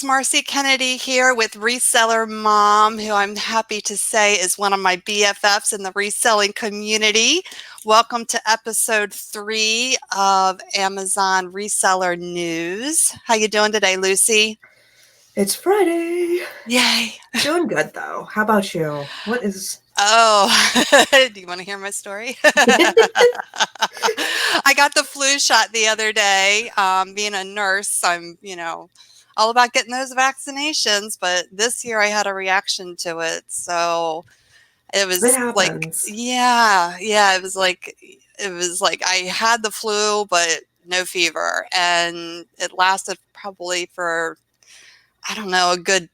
It's Marcy Kennedy here with ResellerMom, who I'm happy to say is one of my BFFs in the reselling community. Welcome to episode 3 of Amazon Reseller News. How you doing today, Lucy? It's Friday. Yay. Doing good, though. How about you? What is... Oh, do you want to hear my story? I got the flu shot the other day. Being a nurse, I'm, all about getting those vaccinations, but this year I had a reaction to it. So it was It like, happens. it was like I had the flu, but no fever. And it lasted probably for, I don't know, a good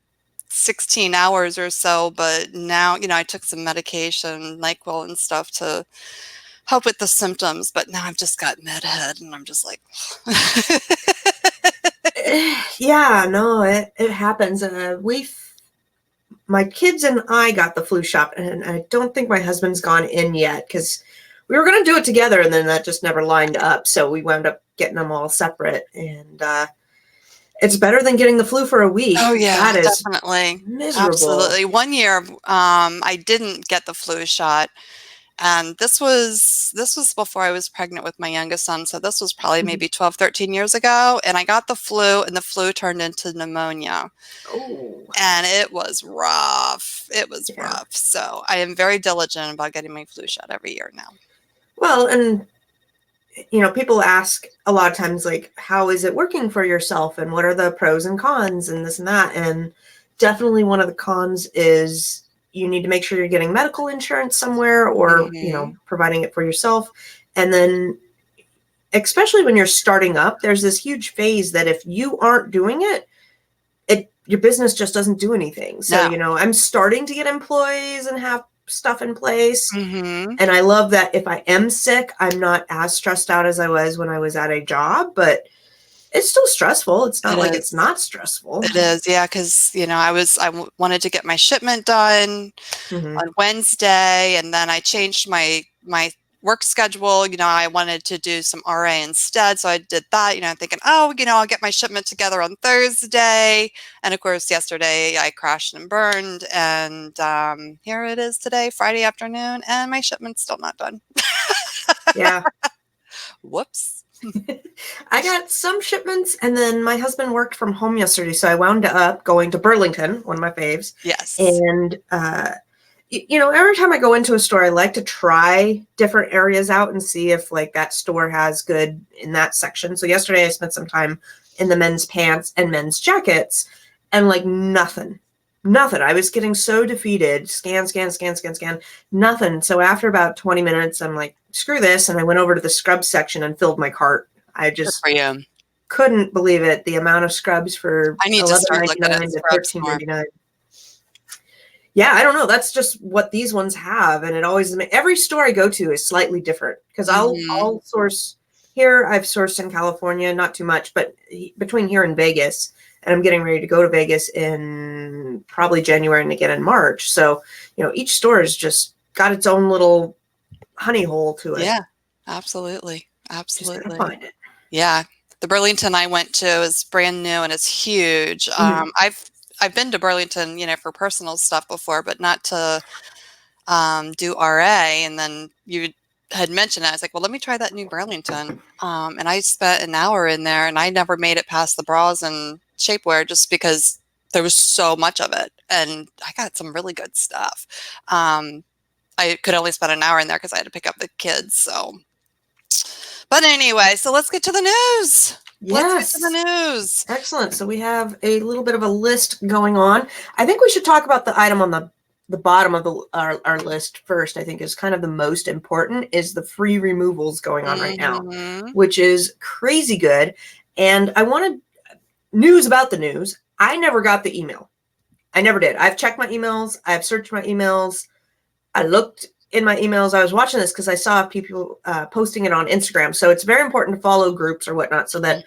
16 hours or so. But now, I took some medication, NyQuil and stuff to help with the symptoms, but now I've just got med head and I'm just like, Yeah, no, it happens. My kids and I got the flu shot, and I don't think my husband's gone in yet because we were going to do it together, and then that just never lined up. So we wound up getting them all separate, and it's better than getting the flu for a week. oh yeah, That is definitely. miserable. Absolutely. One year, I didn't get the flu shot. And this was before I was pregnant with my youngest son. So this was probably maybe 12, 13 years ago. And I got the flu, and the flu turned into pneumonia. Oh. And it was rough. It was rough. So I am very diligent about getting my flu shot every year now. Well, and people ask a lot of times, like, how is it working for yourself, and what are the pros and cons and this and that? And definitely one of the cons is you need to make sure you're getting medical insurance somewhere, or, providing it for yourself. And then, especially when you're starting up, there's this huge phase that if you aren't doing it, your business just doesn't do anything. So, I'm starting to get employees and have stuff in place. And I love that if I am sick, I'm not as stressed out as I was when I was at a job, but it's still stressful. It's not like it's not stressful. It is, yeah, because I wanted to get my shipment done on Wednesday, and then I changed my work schedule. I wanted to do some RA instead, so I did that. Thinking, I'll get my shipment together on Thursday, and of course, yesterday I crashed and burned, and here it is today, Friday afternoon, and my shipment's still not done. Yeah. Whoops. I got some shipments, and then my husband worked from home yesterday, so I wound up going to Burlington, one of my faves. Yes. And every time I go into a store, I like to try different areas out and see if like that store has good in that section. So yesterday I spent some time in the men's pants and men's jackets, and like nothing. I was getting so defeated. Scan, nothing. So after about 20 minutes, I'm like, screw this. And I went over to the scrub section and filled my cart. I just couldn't believe it. The amount of scrubs for $11.99 to $13.99. Yeah, I don't know. That's just what these ones have. And it always, every store I go to is slightly different, because I'll source here. I've sourced in California, not too much, but between here and Vegas. And I'm getting ready to go to Vegas in probably January and again in March. So, each store has just got its own little honey hole to it. Yeah, absolutely. Absolutely. Just gotta find it. Yeah. The Burlington I went to is brand new and it's huge. I've been to Burlington, for personal stuff before, but not to do RA. And then you had mentioned it. I was like, well, let me try that new Burlington. And I spent an hour in there, and I never made it past the bras and shapewear just because there was so much of it. And I got some really good stuff. I could only spend an hour in there because I had to pick up the kids. So, but anyway, so let's get to the news. Yes. Let's get to the news. Excellent. So we have a little bit of a list going on. I think we should talk about the item on the bottom of our list first. I think is kind of the most important, is the free removals going on right now, which is crazy good. And I wanted news about the news. I never got the email. I never did. I've checked my emails. I've searched my emails. I looked in my emails. I was watching this because I saw people posting it on Instagram. So it's very important to follow groups or whatnot, so that,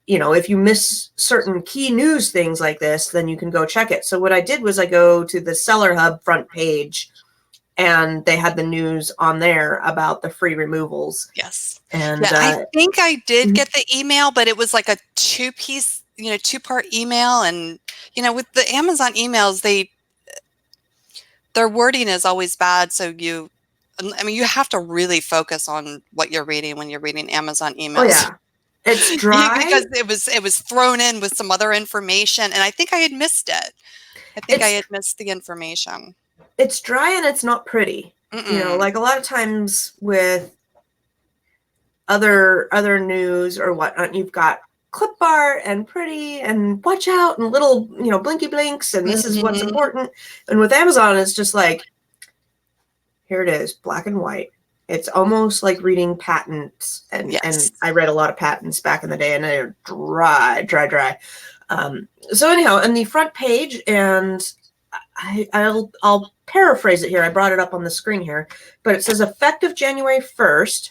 if you miss certain key news things like this, then you can go check it. So what I did was I go to the Seller Hub front page, and they had the news on there about the free removals. Yes. And I think I did get the email, but it was like a 2-piece, 2-part email, and with the Amazon emails, their wording is always bad. So you have to really focus on what you're reading when you're reading Amazon emails. Oh yeah, it's dry because it was thrown in with some other information, and I think I had missed it. I think I had missed the information. It's dry and it's not pretty. Like a lot of times with other news or whatnot, you've got clip art and pretty and watch out and little blinky blinks and this is what's important. And with Amazon, it's just like, here it is, black and white. It's almost like reading patents, and I read a lot of patents back in the day, and they're dry. So anyhow, on the front page, and I'll paraphrase it here. I brought it up on the screen here, but it says effective January 1st,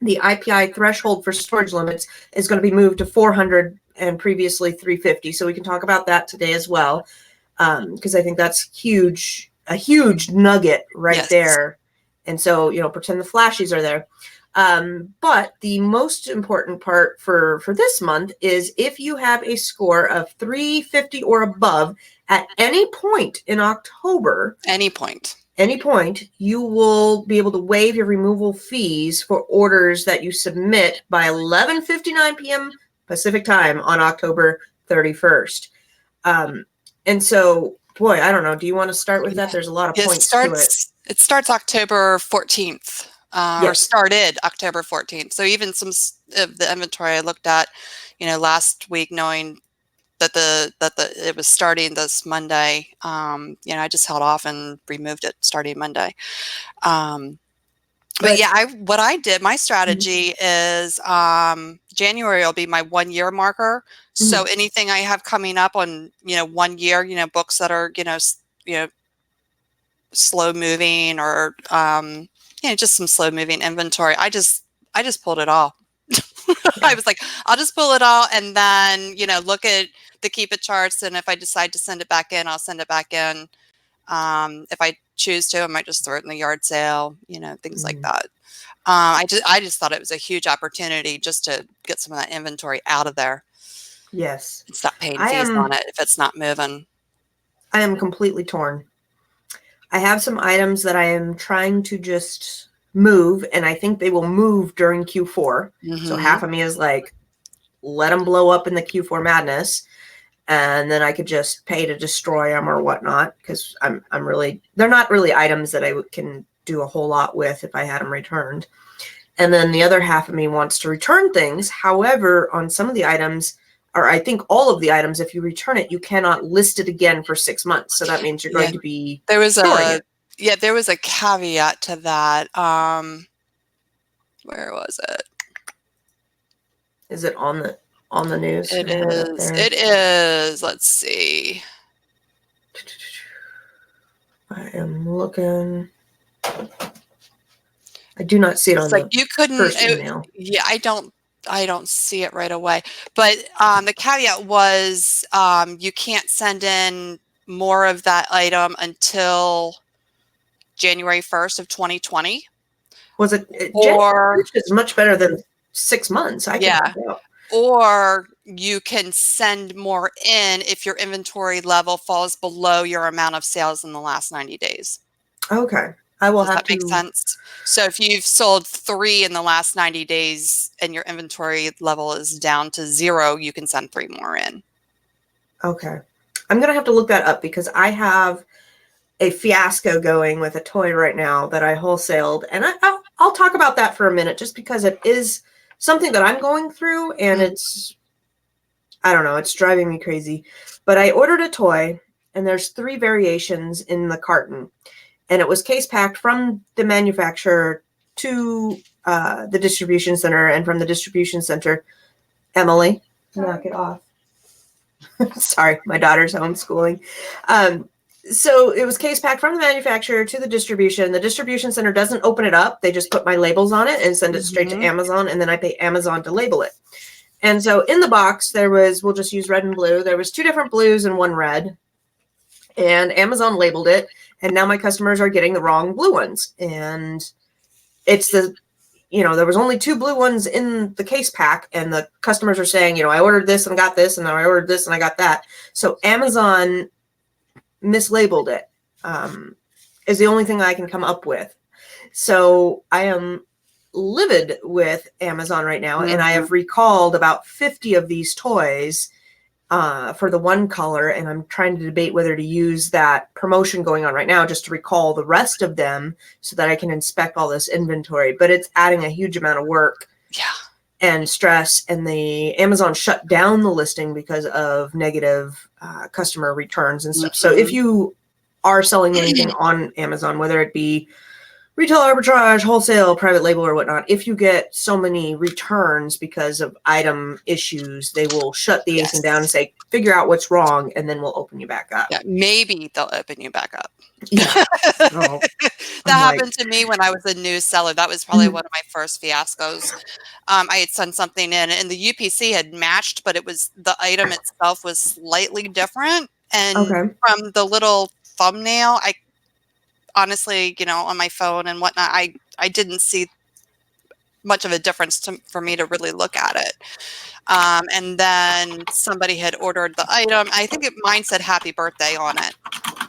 the IPI threshold for storage limits is going to be moved to 400 and previously 350. So we can talk about that today as well, because I think that's a huge nugget right there. And so, pretend the flashies are there. But the most important part for this month is if you have a score of 350 or above at any point in October, any point, you will be able to waive your removal fees for orders that you submit by 11:59 p.m. Pacific time on October 31st. And so, boy, I don't know. Do you want to start with that? There's a lot of points to it. It starts October 14th, or started October 14th. So even some of the inventory I looked at, last week, knowing that it was starting this Monday, I just held off and removed it starting Monday. But yeah, what I did, my strategy is January will be my 1-year marker. So anything I have coming up on 1 year, books that are slow moving, or just some slow moving inventory, I just pulled it all. I was like, I'll just pull it all, and then look at the keep it charts, and if I decide to send it back in, I'll send it back in. If I choose to, I might just throw it in the yard sale, things like that. I just thought it was a huge opportunity just to get some of that inventory out of there. Yes. And stop paying fees on it if it's not moving. I am completely torn. I have some items that I am trying to just move, and I think they will move during Q4. So half of me is like, let them blow up in the Q4 madness, and then I could just pay to destroy them or whatnot, because they're not really items that I can do a whole lot with if I had them returned. And then the other half of me wants to return things. However, on some of the items, or I think all of the items, if you return it, you cannot list it again for 6 months. So that means you're going to be storing it. There was a caveat to that. Where was it? Is it on the news? It is. It is. Let's see. I am looking. I do not see it on the first email. Yeah, I don't see it right away. But the caveat was you can't send in more of that item until January 1st of 2020. Was it? January is much better than 6 months. Or you can send more in if your inventory level falls below your amount of sales in the last 90 days. Okay. I will have to. Does that make sense? So if you've sold 3 in the last 90 days and your inventory level is down to 0, you can send 3 more in. Okay. I'm going to have to look that up, because I have a fiasco going with a toy right now that I wholesaled. And I'll talk about that for a minute, just because it is something that I'm going through, and I don't know, it's driving me crazy. But I ordered a toy, and there's 3 variations in the carton. And it was case packed from the manufacturer to the distribution center, and from the distribution center, Emily, knock it off. Sorry, my daughter's homeschooling. So it was case packed from the manufacturer to the distribution. The distribution center doesn't open it up. They just put my labels on it and send it straight to Amazon, and then I pay Amazon to label it. And so in the box, there was, we'll just use red and blue. There was 2 different blues and 1 red. And Amazon labeled it. And now my customers are getting the wrong blue ones. And it's there was only 2 blue ones in the case pack, and the customers are saying, I ordered this and got this, and I ordered this and I got that. So Amazon mislabeled it, is the only thing I can come up with. So I am livid with Amazon right now, and I have recalled about 50 of these toys for the one color, and I'm trying to debate whether to use that promotion going on right now just to recall the rest of them so that I can inspect all this inventory. But it's adding a huge amount of work and stress, and the Amazon shut down the listing because of negative customer returns and stuff. So if you are selling anything on Amazon, whether it be retail arbitrage, wholesale, private label, or whatnot, if you get so many returns because of item issues, they will shut the ASIN down and say, figure out what's wrong, and then we'll open you back up. Yeah, maybe they'll open you back up. Yeah. Oh, that happened to me when I was a new seller. That was probably one of my first fiascos. I had sent something in, and the UPC had matched, but it was the item itself was slightly different. And from the little thumbnail, I honestly, on my phone and whatnot, I didn't see much of a difference for me to really look at it. And then somebody had ordered the item. I think mine said happy birthday on it,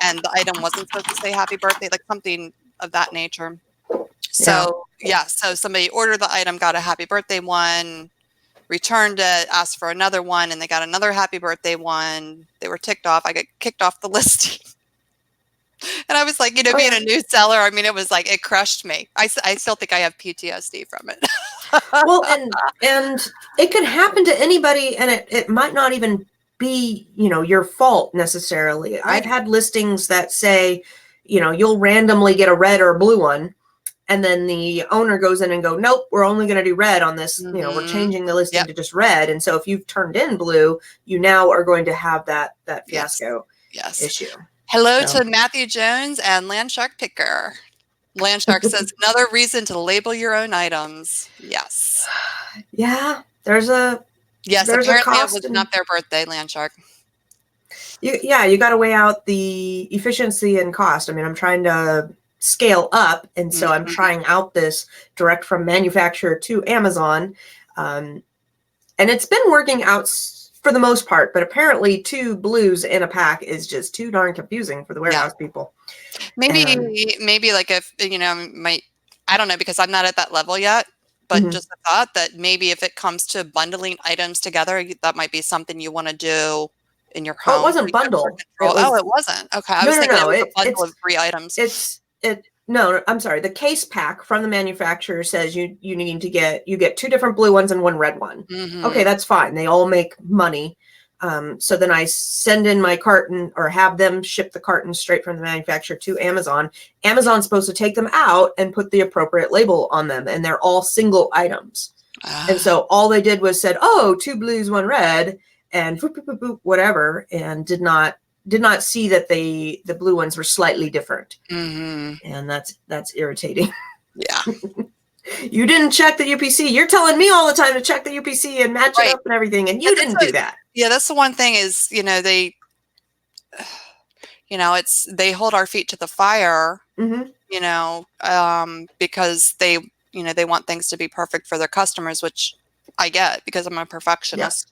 and the item wasn't supposed to say happy birthday, like something of that nature. So so somebody ordered the item, got a happy birthday one, returned it, asked for another one, and they got another happy birthday one. They were ticked off. I got kicked off the listing. And I was like, being a new seller, I mean, it was like, it crushed me. I still think I have PTSD from it. Well, and it can happen to anybody, and it might not even be, your fault necessarily. Right. I've had listings that say, you'll randomly get a red or a blue one, and then the owner goes in and go, nope, we're only going to do red on this. We're changing the listing to just red. And so if you've turned in blue, you now are going to have that fiasco issue. Hello to Matthew Jones and Landshark Picker. Landshark says, another reason to label your own items. Yes. Yeah, there's a apparently it was not their birthday, Landshark. You got to weigh out the efficiency and cost. I mean, I'm trying to scale up, and so I'm trying out this direct from manufacturer to Amazon, and it's been working out for the most part, but apparently 2 blues in a pack is just too darn confusing for the warehouse people. Maybe like if, I don't know, because I'm not at that level yet, but just a thought that maybe if it comes to bundling items together, that might be something you want to do in your home. Oh, it wasn't bundled. It wasn't. Okay. I was thinking it was a bundle of 3 items. No, I'm sorry. The case pack from the manufacturer says you get 2 different blue ones and 1 red one. Okay, that's fine. They all make money. So then I send in my carton, or have them ship the carton straight from the manufacturer to Amazon. Amazon's supposed to take them out and put the appropriate label on them, and they're all single items. And so all they did was said, oh, 2 blues, 1 red, and boop, boop, boop, boop, whatever, and did not see that the blue ones were slightly different. And that's irritating. Yeah. You didn't check the UPC. You're telling me all the time to check the UPC and match it up and everything, and you didn't do that. Yeah, that's the one thing is, they hold our feet to the fire, because they want things to be perfect for their customers, which I get because I'm a perfectionist.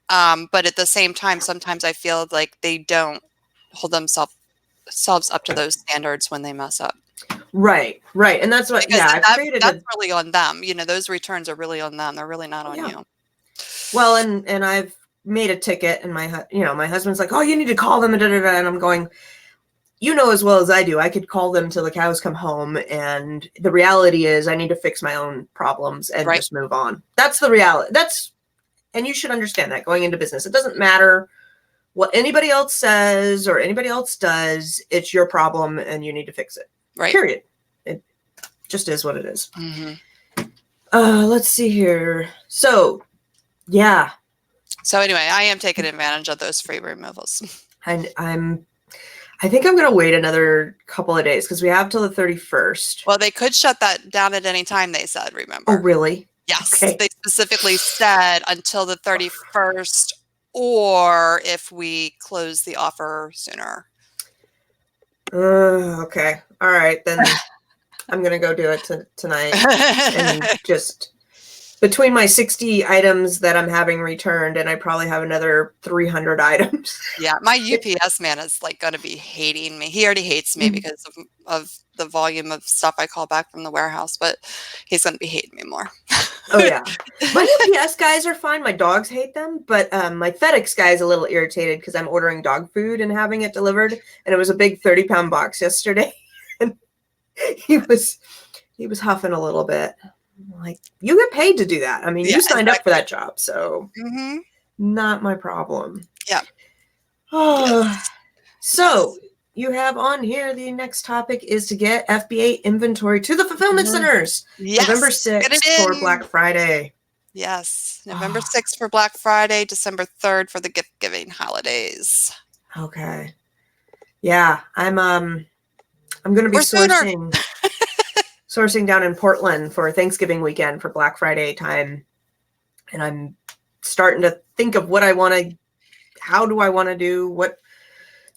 But at the same time, sometimes I feel like they don't hold themselves up to those standards when they mess up. Right. And that's what, that's really on them. Those returns are really on them. They're really not on you. Well, and I've made a ticket, and my husband's like, oh, you need to call them, and I'm going, as well as I do, I could call them till the cows come home. And the reality is I need to fix my own problems and just move on. That's the reality. And you should understand that going into business. It doesn't matter what anybody else says or anybody else does. It's your problem, and you need to fix it. Right. Period. It just is what it is. Let's see here. So, yeah. So anyway, I am taking advantage of those free removals. I think I'm going to wait another couple of days because we have till the 31st. Well, they could shut that down at any time, they said, remember. Oh, really? Yes. Okay. They specifically said until the 31st, or if we close the offer sooner. Okay. All right. Then I'm going to go do it tonight. And just between my 60 items that I'm having returned, and I probably have another 300 items. Yeah, my UPS man is like going to be hating me. He already hates me because of the volume of stuff I call back from the warehouse, but he's going to be hating me more. Oh yeah, my UPS guys are fine. My dogs hate them, but my FedEx guy is a little irritated because I'm ordering dog food and having it delivered, and it was a big 30-pound box yesterday, and he was huffing a little bit. Like, you get paid to do that. I mean, Yeah, you signed exactly. up for that job, so not my problem. Yeah. Oh, Yes. so you have on here, the next topic is to get FBA inventory to the fulfillment centers. Yes. November 6th for Black Friday. Yes. November 6th for Black Friday, December 3rd for the gift giving holidays. Okay. Yeah, I'm going to be sourcing down in Portland for Thanksgiving weekend for Black Friday time. And I'm starting to think of what I want to, how do I want to do what.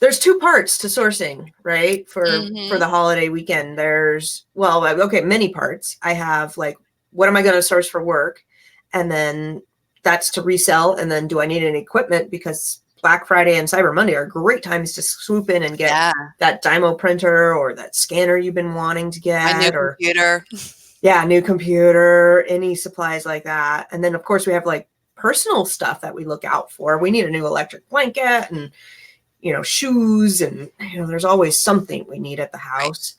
There's two parts to sourcing, right? For the holiday weekend. There's, many parts. I have like, what am I going to source for work? And then that's to resell. And then do I need any equipment? Because Black Friday and Cyber Monday are great times to swoop in and get that Dymo printer or that scanner you've been wanting to get. My new computer. Yeah, new computer, any supplies like that. And then, of course, we have like personal stuff that we look out for. We need a new electric blanket and, shoes, and, there's always something we need at the house.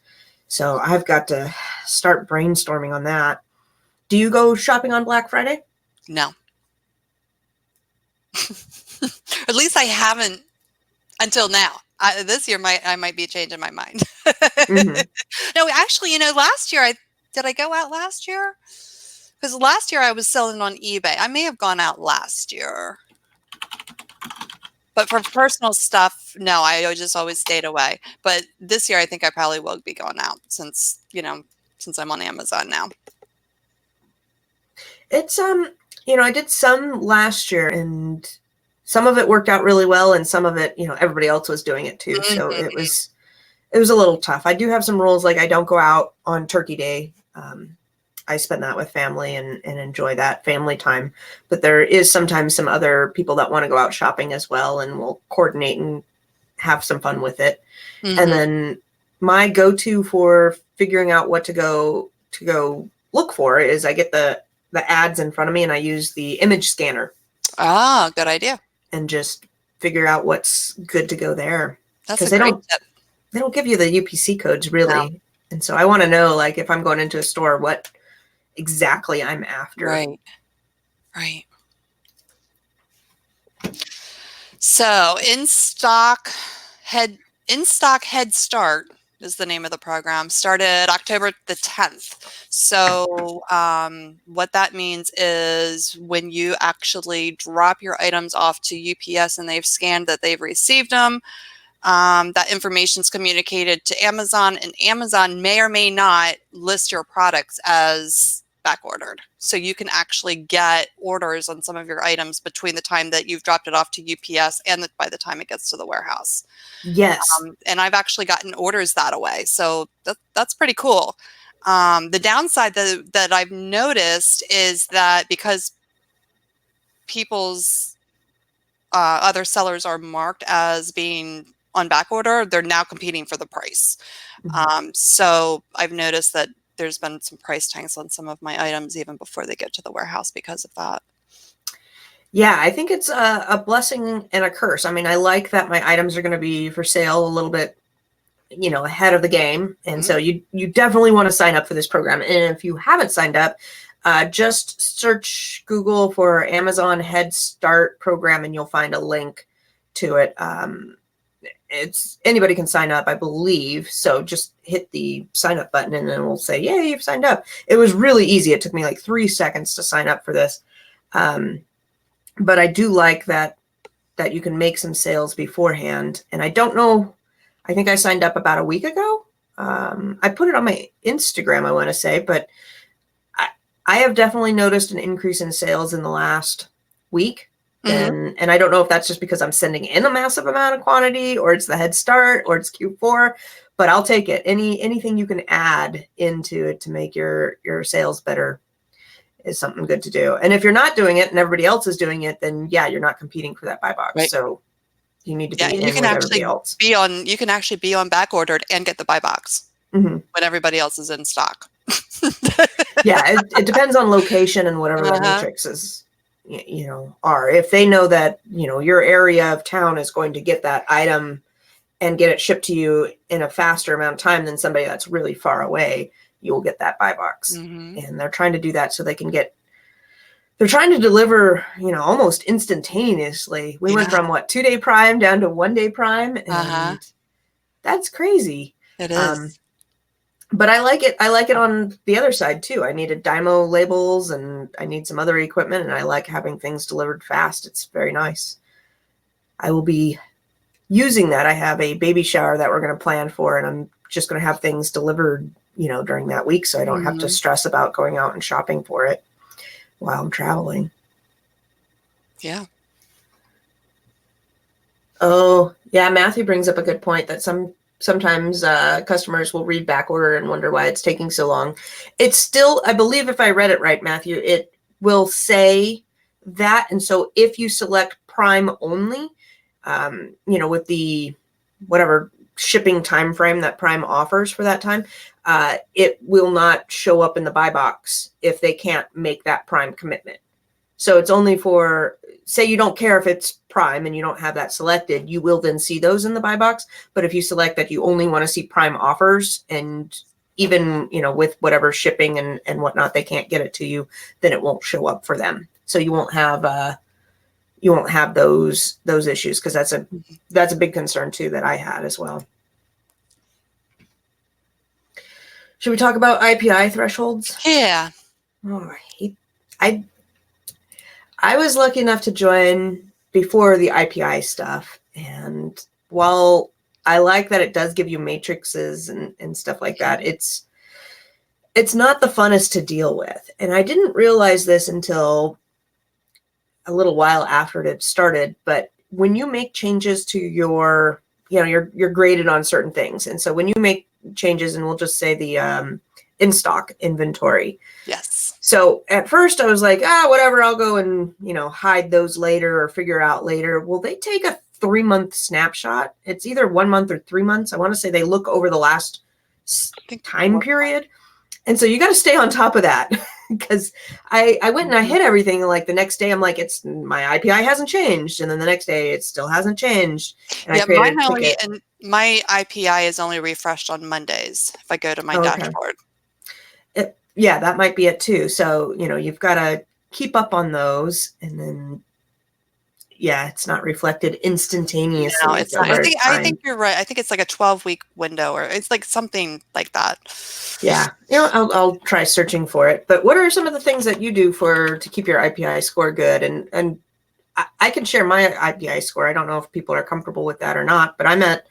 So I've got to start brainstorming on that. Do you go shopping on Black Friday? No. At least I haven't until now. This year I might be changing my mind. No, actually, last year, did I go out last year? Because last year I was selling on eBay. I may have gone out last year. But for personal stuff, no, I just always stayed away. But this year I think I probably will be going out since I'm on Amazon now. It's, I did some last year, and some of it worked out really well, and some of it, everybody else was doing it too. So it was a little tough. I do have some rules, like I don't go out on Turkey Day. I spend that with family and enjoy that family time. But there is sometimes some other people that want to go out shopping as well, and we'll coordinate and have some fun with it. And then my go-to for figuring out what to go look for is I get the ads in front of me and I use the image scanner. Ah, good idea. And just figure out what's good to go there. That's a great tip. They don't give you the UPC codes really. No. And so I want to know, like, if I'm going into a store, what exactly I'm after. Right. So In Stock Head Start is the name of the program. Started October the 10th. So what that means is when you actually drop your items off to UPS and they've scanned that they've received them, that information is communicated to Amazon, and Amazon may or may not list your products as back ordered. So you can actually get orders on some of your items between the time that you've dropped it off to UPS and by the time it gets to the warehouse. Yes. And I've actually gotten orders that way. So that's pretty cool. The downside that I've noticed is that because people's other sellers are marked as being on back order, they're now competing for the price. So I've noticed that there's been some price tags on some of my items even before they get to the warehouse because of that. Yeah, I think it's a blessing and a curse. I mean, I like that my items are going to be for sale a little bit, ahead of the game. And so you definitely want to sign up for this program. And if you haven't signed up, just search Google for Amazon Head Start program and you'll find a link to it. It's anybody can sign up, I believe. So just hit the sign up button and then we'll say, yay, you've signed up. It was really easy. It took me like 3 seconds to sign up for this. But I do like that you can make some sales beforehand. And I don't know, I think I signed up about a week ago. I put it on my Instagram, I want to say, but I have definitely noticed an increase in sales in the last week. Mhm. And I don't know if that's just because I'm sending in a massive amount of quantity, or it's the head start, or it's Q4, but I'll take it. Anything you can add into it to make your sales better is something good to do. And if you're not doing it and everybody else is doing it, then yeah, you're not competing for that buy box. Right. So you need to Yeah, be and you in can with everybody actually else. be on back ordered and get the buy box Mm-hmm. when everybody else is in stock. Yeah, it depends on location and whatever their Uh-huh. matrices, are. If they know that, your area of town is going to get that item and get it shipped to you in a faster amount of time than somebody that's really far away, you will get that buy box. Mhm. And they're trying to do that so they're trying to deliver, almost instantaneously. We went Yeah. from 2-day Prime down to 1-day Prime, Uh-huh. and that's crazy. It Um, is. but I like it. I like it on the other side too. I needed Dymo labels and I need some other equipment, and I like having things delivered fast. It's very nice. I will be using that. I have a baby shower that we're going to plan for, and I'm just going to have things delivered, during that week, so I don't have to Mhm. stress about going out and shopping for it while I'm traveling. Yeah. Oh, yeah, Matthew brings up a good point that sometimes customers will read back order and wonder why it's taking so long. It's still, I believe if I read it right, Matthew, it will say that. And so if you select Prime only, with the whatever shipping time frame that Prime offers for that time, it will not show up in the buy box if they can't make that Prime commitment. So it's only for, say you don't care if it's Prime and you don't have that selected, you will then see those in the buy box. But if you select that you only want to see Prime offers, and even, with whatever shipping and whatnot, they can't get it to you, then it won't show up for them. So you won't have those issues, because that's a big concern too that I had as well. Should we talk about IPI thresholds? Yeah. Oh, I was lucky enough to join before the IPI stuff. And while I like that it does give you matrices and stuff like that, it's not the funnest to deal with. And I didn't realize this until a little while after it had started. But when you make changes to your, you're graded on certain things. And so when you make changes, and we'll just say the in-stock inventory. Yes. So at first I was like, whatever, I'll go and, hide those later or figure out later. Well, they take a 3-month snapshot. It's either 1 month or 3 months. I want to say they look over the last time period. And so you got to stay on top of that, because I went and I hit everything. And like the next day I'm like, my IPI hasn't changed. And then the next day it still hasn't changed. And Yeah, I created a ticket. and my IPI is only refreshed on Mondays if I go to my dashboard. Yeah, that might be it too. So, you've got to keep up on those, and then, yeah, it's not reflected instantaneously. No, it's not. I think you're right. I think it's like a 12-week window, or it's like something like that. Yeah, I'll try searching for it. But what are some of the things that you do to keep your IPI score good? And I can share my IPI score. I don't know if people are comfortable with that or not, but I'm at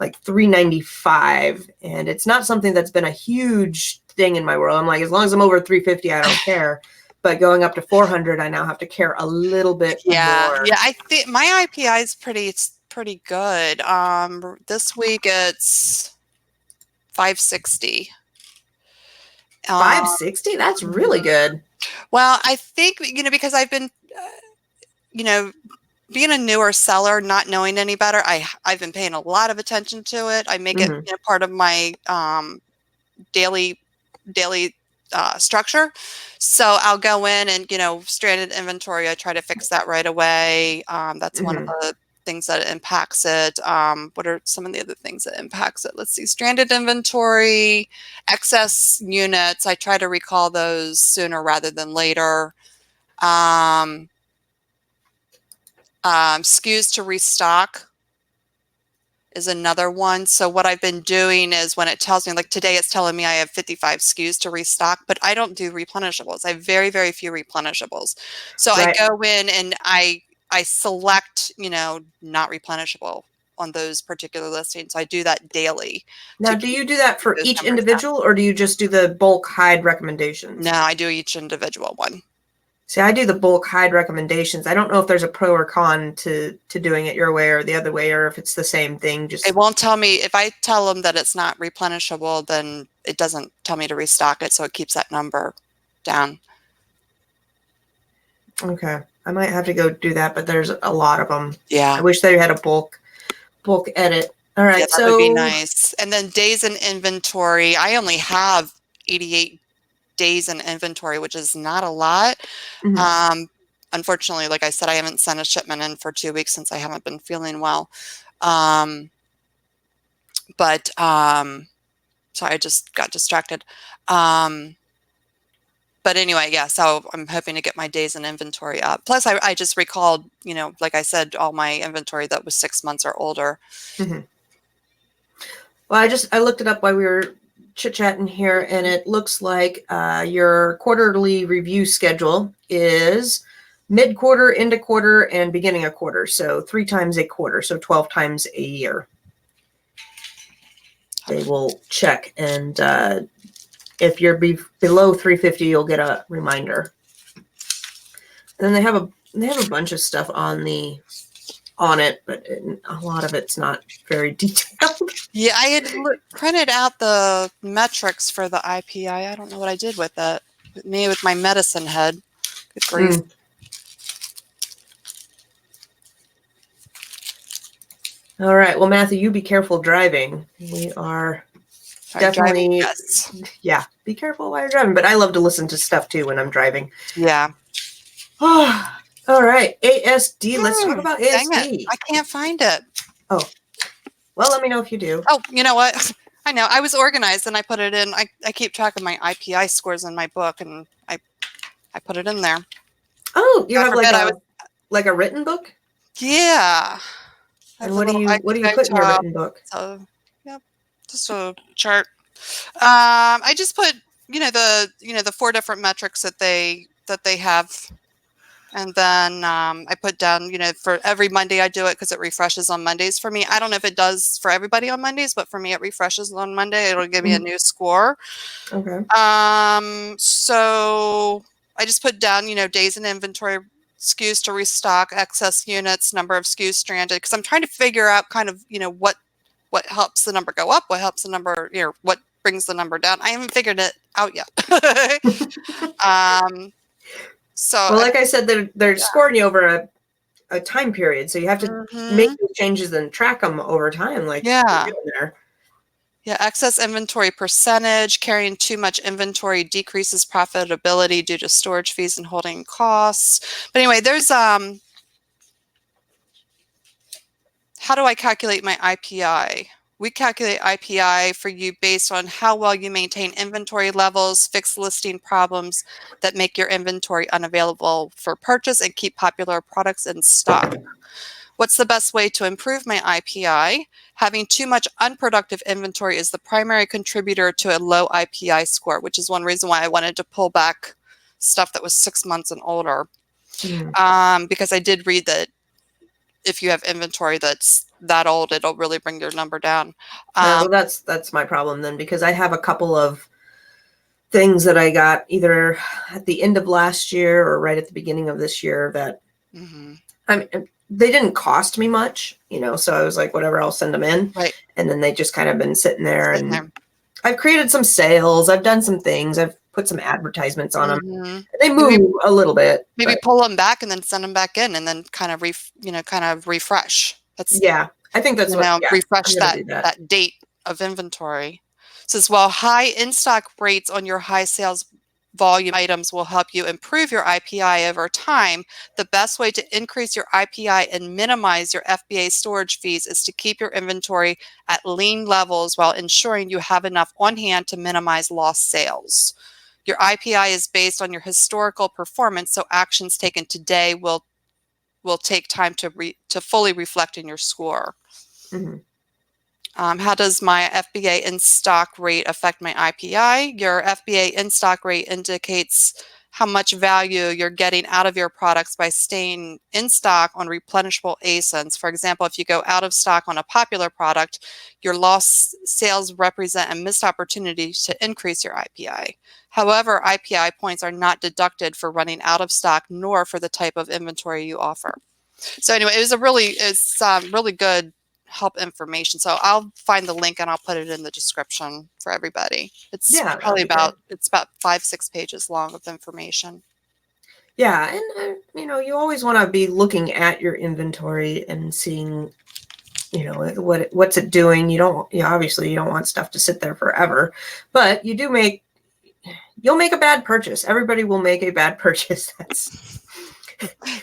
like 395, and it's not something that's been a huge thing in my world. I'm like, as long as I'm over 350, I don't care. But going up to 400, I now have to care a little bit more. Yeah, I think my IPI is pretty good. This week it's 560. 560? That's really good. Well, I think, because I've been, being a newer seller, not knowing any better, I've been paying a lot of attention to it. I make it part of my daily structure. So I'll go in and, stranded inventory, I try to fix that right away. That's one of the things that impacts it. What are some of the other things that impacts it? Let's see, stranded inventory, excess units. I try to recall those sooner rather than later. SKUs to restock is another one. So what I've been doing is, when it tells me, like today it's telling me I have 55 SKUs to restock, but I don't do replenishables. I have very, very few replenishables. So I go in and I select, not replenishable on those particular listings. I do that daily. Now, do you do that for each individual, or do you just do the bulk hide recommendations? No, I do each individual one. See, I do the bulk hide recommendations. I don't know if there's a pro or con to doing it your way or the other way, or if it's the same thing. It Just won't tell me if I tell them that it's not replenishable, then it doesn't tell me to restock it, so it keeps that number down. okay. I might have to go do that, but there's a lot of them. Yeah. I wish they had a bulk edit. All right, Yeah, that so would be nice. And then days in inventory, I only have 88 days in inventory, which is not a lot. Mhm. Unfortunately, like I said, I haven't sent a shipment in for 2 weeks since I haven't been feeling well. So I just got distracted. But anyway, yeah, so I'm hoping to get my days in inventory up. Plus, I just recalled, you know, like I said, all my inventory that was 6 months or older. Mhm. Well, I looked it up while we were chit-chatting here, and it looks like your quarterly review schedule is mid-quarter, end of quarter, and beginning of quarter. So 3 times a quarter, so 12 times a year. They will check, and if you're below 350, you'll get a reminder. And then they have a bunch of stuff on it, but a lot of it's not very detailed. Yeah, I had printed out the metrics for the IPI. I don't know what I did with it. Me with my medicine head. Good grief. All right. Well, Matthew, you be careful driving. We are definitely, driving, yes. Yeah, be careful while you're driving. But I love to listen to stuff too when I'm driving. Yeah. Oh, all right. ASD. Let's talk about ASD. Dang it. I can't find it. Oh, well, let me know if you do. Oh, you know what? I know. I was organized and I put it in. I keep track of my IPI scores in my book, and I put it in there. Oh, you have like a written book? Yeah. And what do you put in your written book? So, yep, just a chart. I just put the 4 different metrics that they have, and then I put down for every Monday I do it because it refreshes on Mondays for me. I don't know if it does for everybody on Mondays, but for me it refreshes on Monday. It'll give me a new score. Okay. So I just put down days in inventory, SKUs to restock, excess units, number of SKUs stranded, because I'm trying to figure out kind of what helps the number go up, what helps the number, what brings the number down. I haven't figured it out yet. So well, like I said, they're scoring you over a time period, so you have to make those changes and track them over time. Like you're doing there. Yeah, excess inventory percentage. Carrying too much inventory decreases profitability due to storage fees and holding costs. But anyway, there's how do I calculate my IPI? We calculate IPI for you based on how well you maintain inventory levels, fix listing problems that make your inventory unavailable for purchase, and keep popular products in stock. What's the best way to improve my IPI? Having too much unproductive inventory is the primary contributor to a low IPI score, which is one reason why I wanted to pull back stuff that was 6 months and older. Because I did read that if you have inventory that's that old, it'll really bring your number down. Well, that's my problem then, because I have a couple of things that I got either at the end of last year or right at the beginning of this year that I mean, they didn't cost me much, so I was like, whatever, I'll send them in. Right. And then they just kind of been sitting there, and I've created some sales. I've done some things. I've put some advertisements on them. They move a little bit. Maybe pull them back and then send them back in, and then kind of refresh. Yeah, I think that's refresh that date of inventory. It says, while high in-stock rates on your high sales volume items will help you improve your IPI over time, the best way to increase your IPI and minimize your FBA storage fees is to keep your inventory at lean levels while ensuring you have enough on hand to minimize lost sales. Your IPI is based on your historical performance, so actions taken today will take time to fully reflect in your score. How does my FBA in-stock rate affect my IPI? Your FBA in-stock rate indicates how much value you're getting out of your products by staying in stock on replenishable ASINs. For example, if you go out of stock on a popular product, your lost sales represent a missed opportunity to increase your IPI. However, IPI points are not deducted for running out of stock nor for the type of inventory you offer. So anyway, it's really good help information. So I'll find the link and I'll put it in the description for everybody. It's Yeah, probably that'd be great. it's about 5-6 pages long of information. Yeah, and you always want to be looking at your inventory and seeing, what's it doing. Obviously you don't want stuff to sit there forever, but you'll make a bad purchase. Everybody will make a bad purchase. That's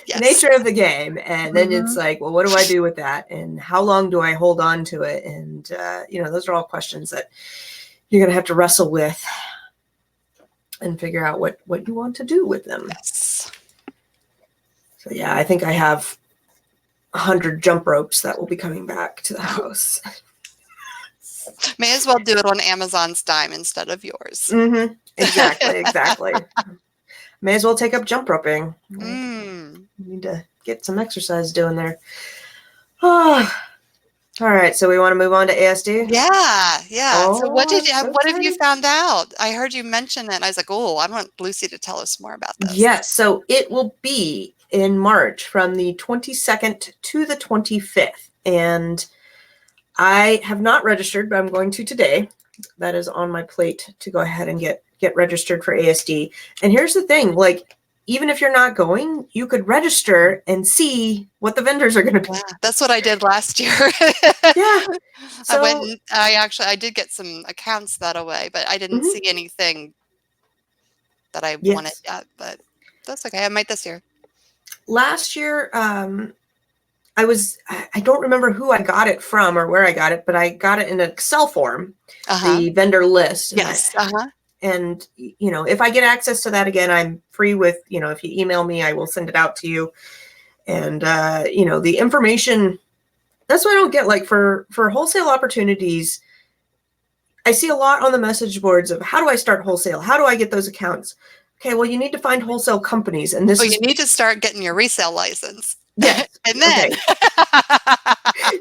Yes. the nature of the game. And then it's like, well, what do I do with that? And how long do I hold on to it? And, those are all questions that you're going to have to wrestle with and figure out what you want to do with them. Yes. So yeah, I think I have 100 jump ropes that will be coming back to the house. May as well do it on Amazon's dime instead of yours. Mm-hmm. Exactly. May as well take up jump roping. Need to get some exercise doing there. Oh. All right, so we want to move on to ASD? Yeah. Oh, so what have you found out? I heard you mention it and I was like, oh, I want Lucy to tell us more about this. Yes, so it will be in March from the 22nd to the 25th. And I have not registered, but I'm going to today. That is on my plate to go ahead and get registered for ASD. And here's the thing, like, even if you're not going, you could register and see what the vendors are going to be. Yeah, that's what I did last year. Yeah. So, I did get some accounts that way, but I didn't see anything that I wanted yet, but that's okay. I might this year. Last year, I don't remember who I got it from or where I got it, but I got it in an Excel form, the vendor list. Yes. And, if I get access to that again, I'm free with, if you email me, I will send it out to you. And, the information, that's what I don't get. Like for wholesale opportunities, I see a lot on the message boards of how do I start wholesale? How do I get those accounts? Okay, well, you need to find wholesale companies. And you need to start getting your resale license. Yes. And then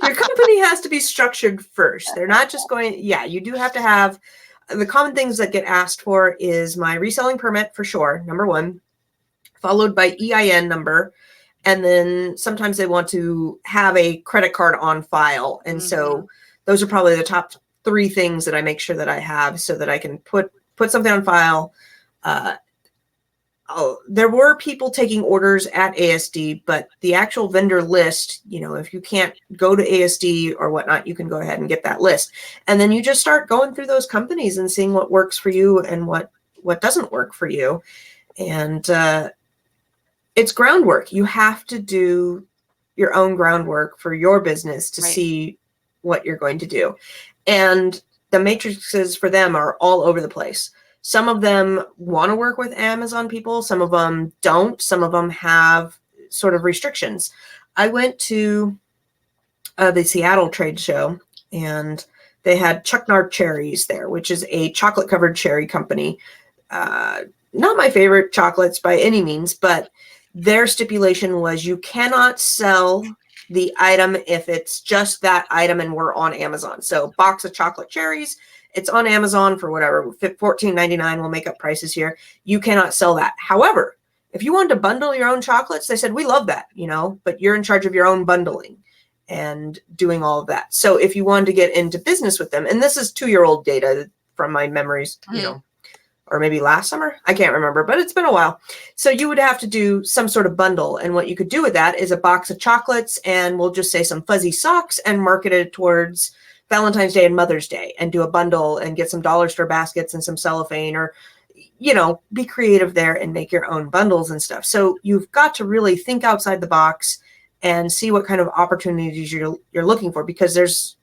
your company has to be structured first. They're not just going, you do have to have the common things that get asked for is my reselling permit for sure, number one, followed by EIN number. And then sometimes they want to have a credit card on file. And so those are probably the top 3 things that I make sure that I have so that I can put something on file. There were people taking orders at ASD, but the actual vendor list, if you can't go to ASD or whatnot, you can go ahead and get that list. And then you just start going through those companies and seeing what works for you and what doesn't work for you. And it's groundwork. You have to do your own groundwork for your business to see what you're going to do. And the matrices for them are all over the place. Some of them want to work with Amazon people. Some of them don't. Some of them have sort of restrictions. I went to the Seattle trade show and they had Chuck Nard Cherries there, which is a chocolate covered cherry company. Not my favorite chocolates by any means, but their stipulation was you cannot sell the item if it's just that item and we're on Amazon. So box of chocolate cherries, it's on Amazon for whatever, $14.99. We'll make up prices here. You cannot sell that. However, if you wanted to bundle your own chocolates, they said, we love that, but you're in charge of your own bundling and doing all of that. So if you wanted to get into business with them, and this is 2-year-old data from my memories, or maybe last summer, I can't remember, but it's been a while. So you would have to do some sort of bundle. And what you could do with that is a box of chocolates and we'll just say some fuzzy socks and market it towards Valentine's Day and Mother's Day and do a bundle and get some dollar store baskets and some cellophane or, be creative there and make your own bundles and stuff. So you've got to really think outside the box and see what kind of opportunities you're looking for, because there's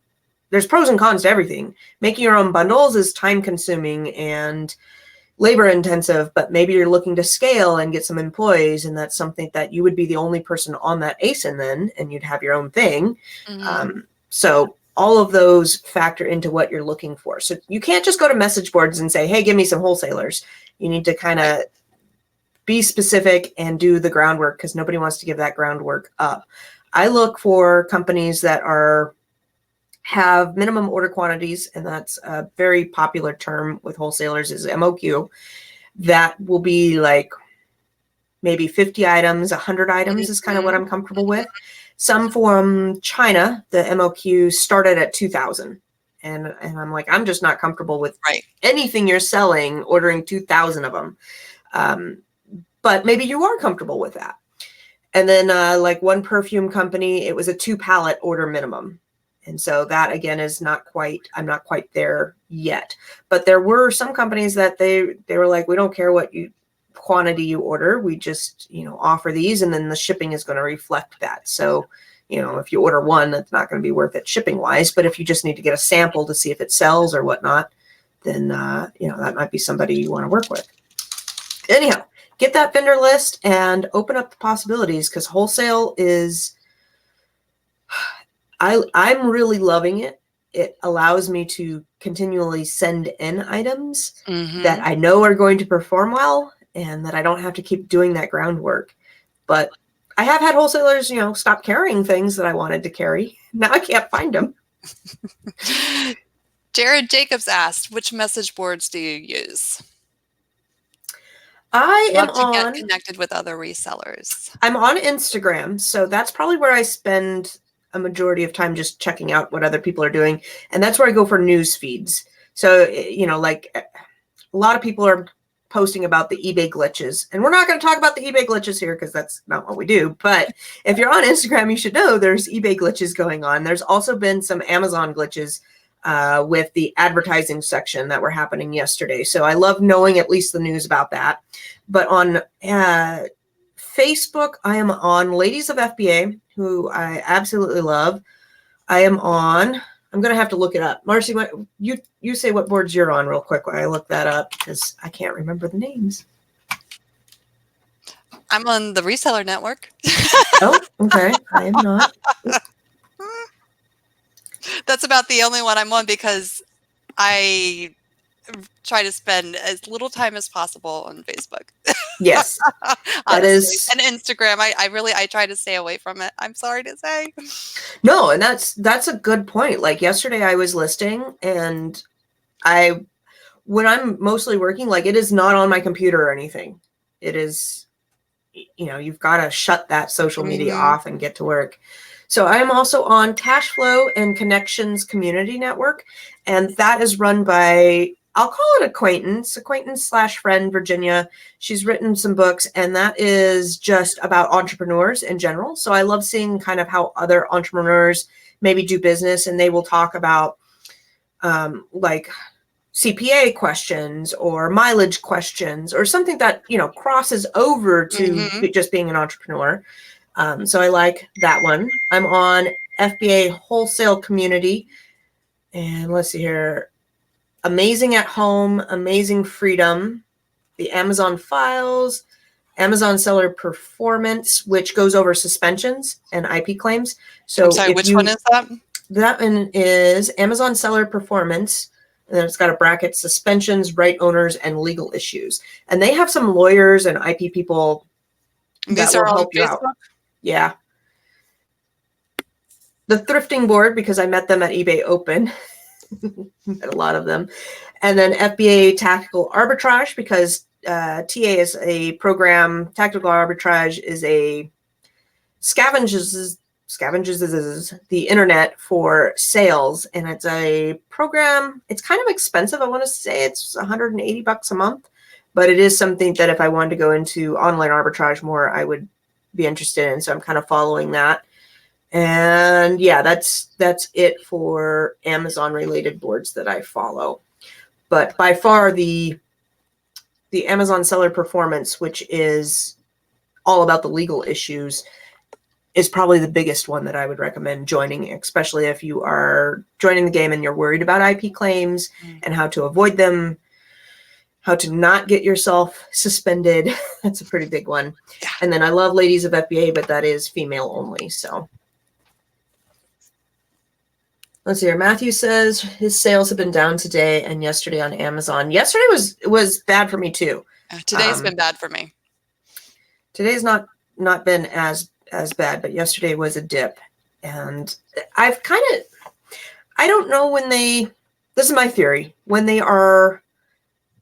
pros and cons to everything. Making your own bundles is time consuming and labor intensive, but maybe you're looking to scale and get some employees, and that's something that you would be the only person on that ASIN then, and you'd have your own thing. So all of those factor into what you're looking for. So you can't just go to message boards and say, hey, give me some wholesalers. You need to kind of be specific and do the groundwork, because nobody wants to give that groundwork up. I look for companies that have minimum order quantities, and that's a very popular term with wholesalers is MOQ. That will be like maybe 50 items, 100 items is kind of what I'm comfortable with. Some from China, the MOQ started at 2,000. And I'm like, I'm just not comfortable with anything you're selling, ordering 2,000 of them. But maybe you are comfortable with that. And then like one perfume company, it was a 2 pallet order minimum. And so that again is I'm not quite there yet. But there were some companies that they were like, we don't care what quantity you order. We just, offer these, and then the shipping is going to reflect that. So, if you order one, that's not going to be worth it shipping wise. But if you just need to get a sample to see if it sells or whatnot, then, that might be somebody you want to work with. Anyhow, get that vendor list and open up the possibilities, because wholesale is, I'm really loving it. It allows me to continually send in items that I know are going to perform well, and that I don't have to keep doing that groundwork. But I have had wholesalers, stop carrying things that I wanted to carry. Now I can't find them. Jared Jacobs asked, which message boards do you use? I am to get connected with other resellers. I'm on Instagram, so that's probably where I spend a majority of time just checking out what other people are doing. And that's where I go for news feeds. So, like a lot of people are posting about the eBay glitches, and we're not going to talk about the eBay glitches here because that's not what we do. But if you're on Instagram, you should know there's eBay glitches going on. There's also been some Amazon glitches with the advertising section that were happening yesterday. So I love knowing at least the news about that. But on Facebook, I am on Ladies of FBA, who I absolutely love. I'm going to have to look it up. Marcy, you say what boards you're on real quick while I look that up, because I can't remember the names. I'm on the Reseller Network. Oh, okay. I am not. That's about the only one I'm on, because I try to spend as little time as possible on Facebook. Yes, that is. And Instagram. I try to stay away from it. I'm sorry to say. No, and that's a good point. Like yesterday I was listing, and when I'm mostly working, like it is not on my computer or anything. It is, you've got to shut that social media off and get to work. So I am also on Cashflow and Connections Community Network, and that is run by, I'll call it acquaintance/friend, Virginia. She's written some books, and that is just about entrepreneurs in general. So I love seeing kind of how other entrepreneurs maybe do business, and they will talk about like CPA questions or mileage questions or something that, crosses over to just being an entrepreneur. So I like that one. I'm on FBA Wholesale Community, and let's see here. Amazing at Home, Amazing Freedom, the Amazon Files, Amazon Seller Performance, which goes over suspensions and IP claims. So I'm sorry, which one is that? That one is Amazon Seller Performance, and then it's got a bracket, suspensions, right owners, and legal issues. And they have some lawyers and IP people that will help you out. Yeah. The Thrifting Board, because I met them at eBay Open. A lot of them. And then FBA Tactical Arbitrage, because TA is a program. Tactical Arbitrage is a scavenges the internet for sales, and it's a program. It's kind of expensive. I want to say it's $180 a month, but it is something that if I wanted to go into online arbitrage more, I would be interested in. So I'm kind of following that. And yeah, that's it for Amazon related boards that I follow. But by far the Amazon Seller Performance, which is all about the legal issues, is probably the biggest one that I would recommend joining, especially if you are joining the game and you're worried about IP claims and how to avoid them, how to not get yourself suspended. That's a pretty big one. Yeah. And then I love Ladies of FBA, but that is female only. So let's see here. Matthew says his sales have been down today and yesterday on Amazon. Yesterday was bad for me too. Today's been bad for me. Today's not been as bad, but yesterday was a dip. And I've kind of, I don't know when this is my theory, when they are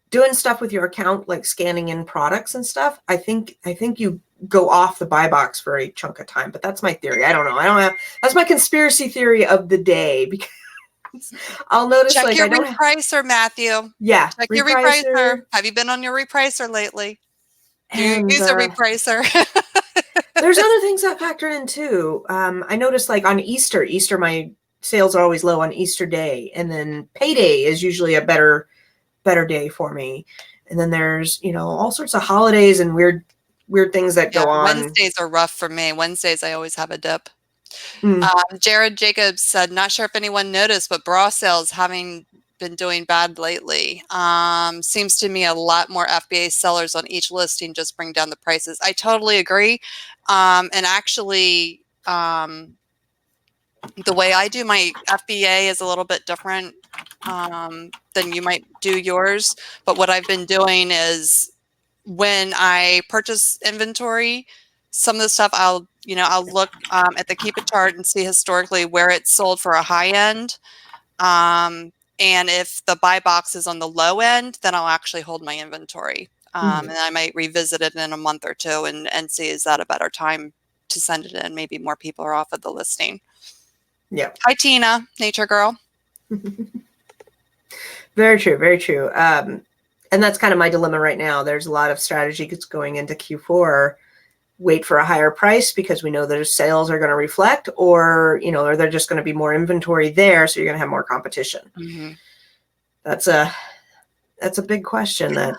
doing stuff with your account, like scanning in products and stuff, I think you go off the buy box for a chunk of time, but that's my theory. I don't know. That's my conspiracy theory of the day, because I'll notice Check like your I don't repricer, Matthew. yeah, Check your repricer. repricer. Have you been on your repricer lately? Do you And use a repricer? there's other things that factor in too. I noticed like on Easter, my sales are always low on Easter Day, and then payday is usually a better day for me. And then there's, all sorts of holidays and weird things that Yeah, go on. Wednesdays are rough for me. Wednesdays, I always have a dip. Mm. Jared Jacobs said, not sure if anyone noticed, but bra sales having been doing bad lately. Seems to me a lot more FBA sellers on each listing just bring down the prices. I totally agree. And actually, the way I do my FBA is a little bit different than you might do yours. But what I've been doing is when I purchase inventory, some of the stuff I'll look at the Keep It chart and see historically where it's sold for a high end. And if the buy box is on the low end, then I'll actually hold my inventory. And I might revisit it in a month or two and see, is that a better time to send it in? Maybe more people are off of the listing. Yeah. Hi, Tina, nature girl. Very true. Very true. And that's kind of my dilemma right now. There's a lot of strategy that's going into Q4. Wait for a higher price because we know their sales are going to reflect, or they're just going to be more inventory there, so you're going to have more competition. Mm-hmm. That's a big question that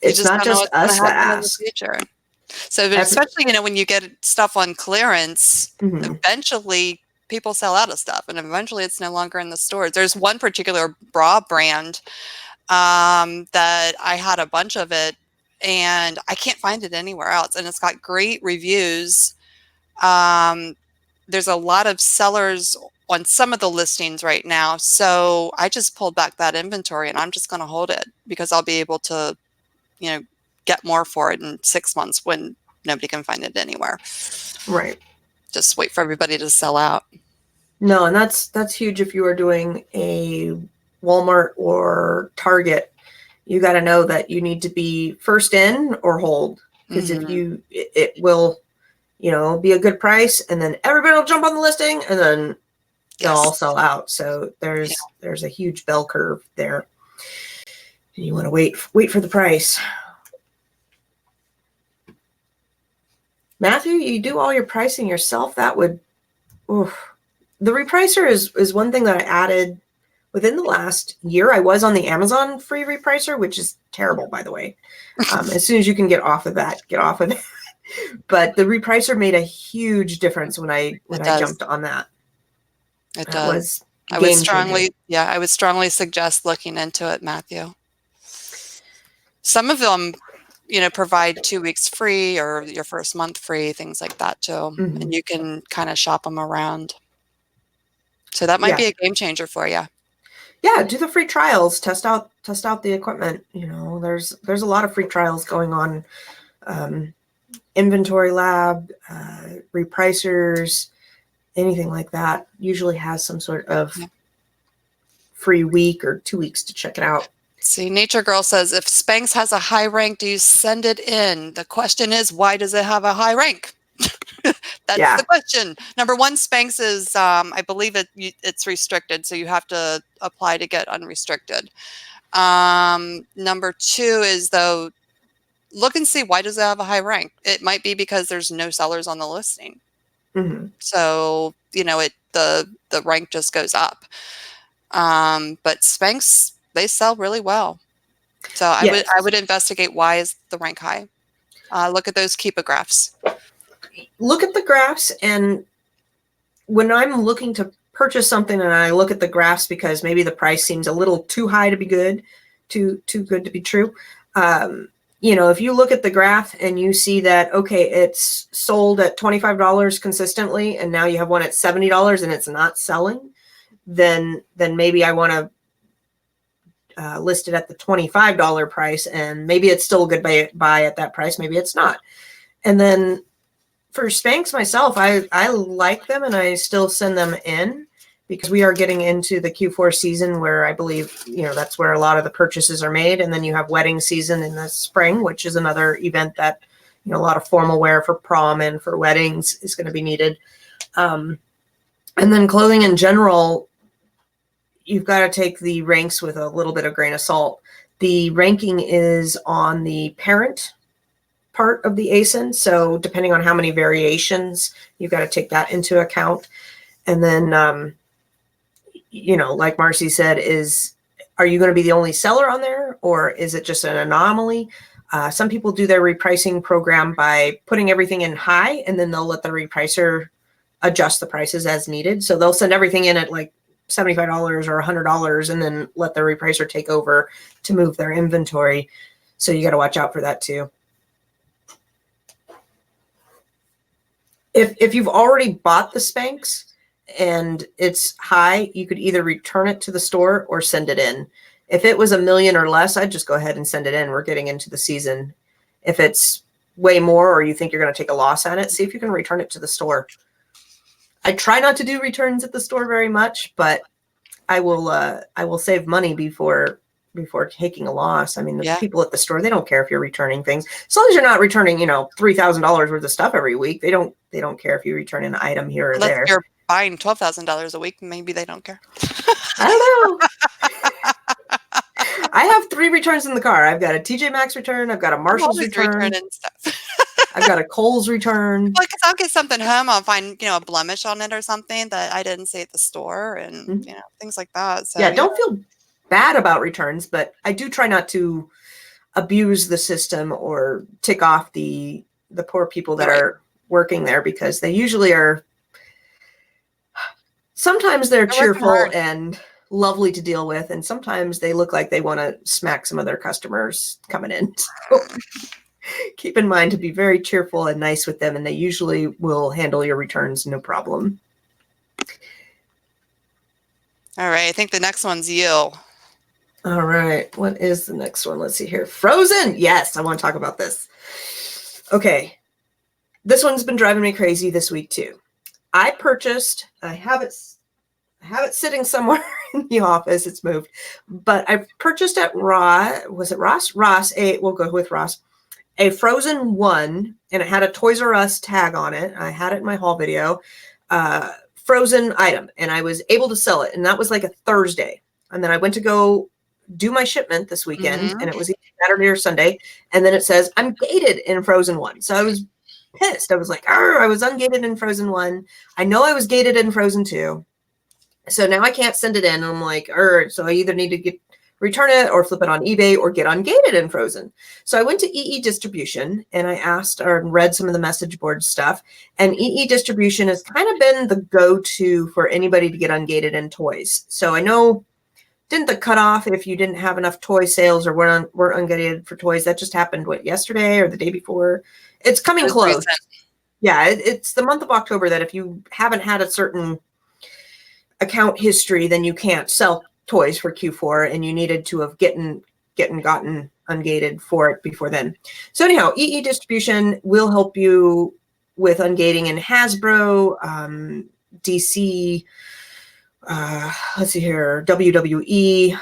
it's just not just us that ask. In the future. So especially when you get stuff on clearance, eventually people sell out of stuff, and eventually it's no longer in the stores. There's one particular bra brand that I had a bunch of it, and I can't find it anywhere else, and it's got great reviews. There's a lot of sellers on some of the listings right now, so I just pulled back that inventory, and I'm just going to hold it because I'll be able to get more for it in 6 months when nobody can find it anywhere. Right. Just wait for everybody to sell out. No, and that's huge. If you are doing a Walmart or Target, you got to know that you need to be first in or hold, because if it will, be a good price, and then everybody will jump on the listing, and then they'll all sell out. So there's a huge bell curve there. And you want to wait for the price. Matthew, you do all your pricing yourself? That would, the repricer is one thing that I added within the last year. I was on the Amazon free repricer, which is terrible, by the way. As soon as you can get off of that, get off of it. But the repricer made a huge difference when I jumped on that. It does. I would strongly suggest looking into it, Matthew. Some of them, provide 2 weeks free or your first month free, things like that too. And you can kind of shop them around. So that might be a game changer for you. Yeah, do the free trials, test out the equipment. There's a lot of free trials going on. Inventory Lab, repricers, anything like that usually has some sort of free week or 2 weeks to check it out. See, Nature Girl says, if Spanx has a high rank, do you send it in? The question is, why does it have a high rank? That's the question. Number one, Spanx is, I believe it's restricted, so you have to apply to get unrestricted. Number two is, though, look and see, why does it have a high rank? It might be because there's no sellers on the listing. So, the rank just goes up. But Spanx, they sell really well. So I would investigate, why is the rank high? Look at those Keep It graphs. Look at the graphs, and when I'm looking to purchase something and I look at the graphs because maybe the price seems a little too high to be good, too good to be true. If you look at the graph and you see that, okay, it's sold at $25 consistently, and now you have one at $70 and it's not selling, then maybe I want to list it at the $25 price, and maybe it's still a good buy at that price. Maybe it's not. And then for Spanx myself, I like them and I still send them in because we are getting into the Q4 season where I believe, that's where a lot of the purchases are made. And then you have wedding season in the spring, which is another event that, a lot of formal wear for prom and for weddings is going to be needed. And then clothing in general, you've got to take the ranks with a little bit of grain of salt. The ranking is on the parent part of the ASIN. So depending on how many variations, you've got to take that into account. And then, like Marcy said, are you going to be the only seller on there, or is it just an anomaly? Some people do their repricing program by putting everything in high, and then they'll let the repricer adjust the prices as needed. So they'll send everything in at like $75 or $100 and then let the repricer take over to move their inventory. So you got to watch out for that too. If you've already bought the Spanx and it's high, you could either return it to the store or send it in. If it was $1 million or less, I'd just go ahead and send it in. We're getting into the season. If it's way more or you think you're going to take a loss on it, see if you can return it to the store. I try not to do returns at the store very much, but I will save money before taking a loss. I mean, the people at the store, they don't care if you're returning things. As long as you're not returning, $3,000 worth of stuff every week. They don't care if you return an item here or there. Unless you're buying $12,000 a week, maybe they don't care. I don't know. I have 3 returns in the car. I've got a TJ Maxx return. I've got a Marshall's return. And stuff. I've got a Kohl's return. Well, because I'll get something home, I'll find, a blemish on it or something that I didn't see at the store and, things like that. So don't feel bad about returns, but I do try not to abuse the system or tick off the poor people that are working there, because they usually are. Sometimes they're cheerful and lovely to deal with, and sometimes they look like they want to smack some of their customers coming in. So keep in mind to be very cheerful and nice with them, and they usually will handle your returns no problem. All right, I think the next one's you. All right, what is the next one? Let's see here. Frozen. Yes, I want to talk about this. Okay, this one's been driving me crazy this week too. I have it sitting somewhere in the office. It's moved, but I purchased at Ross. Was it Ross? Ross. We'll go with Ross. A Frozen 1, and it had a Toys R Us tag on it. I had it in my haul video. Frozen item, and I was able to sell it, and that was like a Thursday. And then I went to go do my shipment this weekend, and it was either Saturday or Sunday, and then it says I'm gated in Frozen 1. So I was pissed. I was like, I was ungated in Frozen 1. I know I was gated in Frozen 2. So now I can't send it in. And I'm like, so I either need to return it or flip it on eBay or get ungated in Frozen. So I went to EE Distribution and I asked or read some of the message board stuff. And EE Distribution has kind of been the go-to for anybody to get ungated in toys. So I know, didn't the cutoff if you didn't have enough toy sales or weren't ungated for toys? That just happened, yesterday or the day before? It's coming close. Recent. Yeah, it's the month of October that if you haven't had a certain account history, then you can't sell toys for Q4, and you needed to have gotten ungated for it before then. So anyhow, EE Distribution will help you with ungating in Hasbro, DC, let's see here, WWE,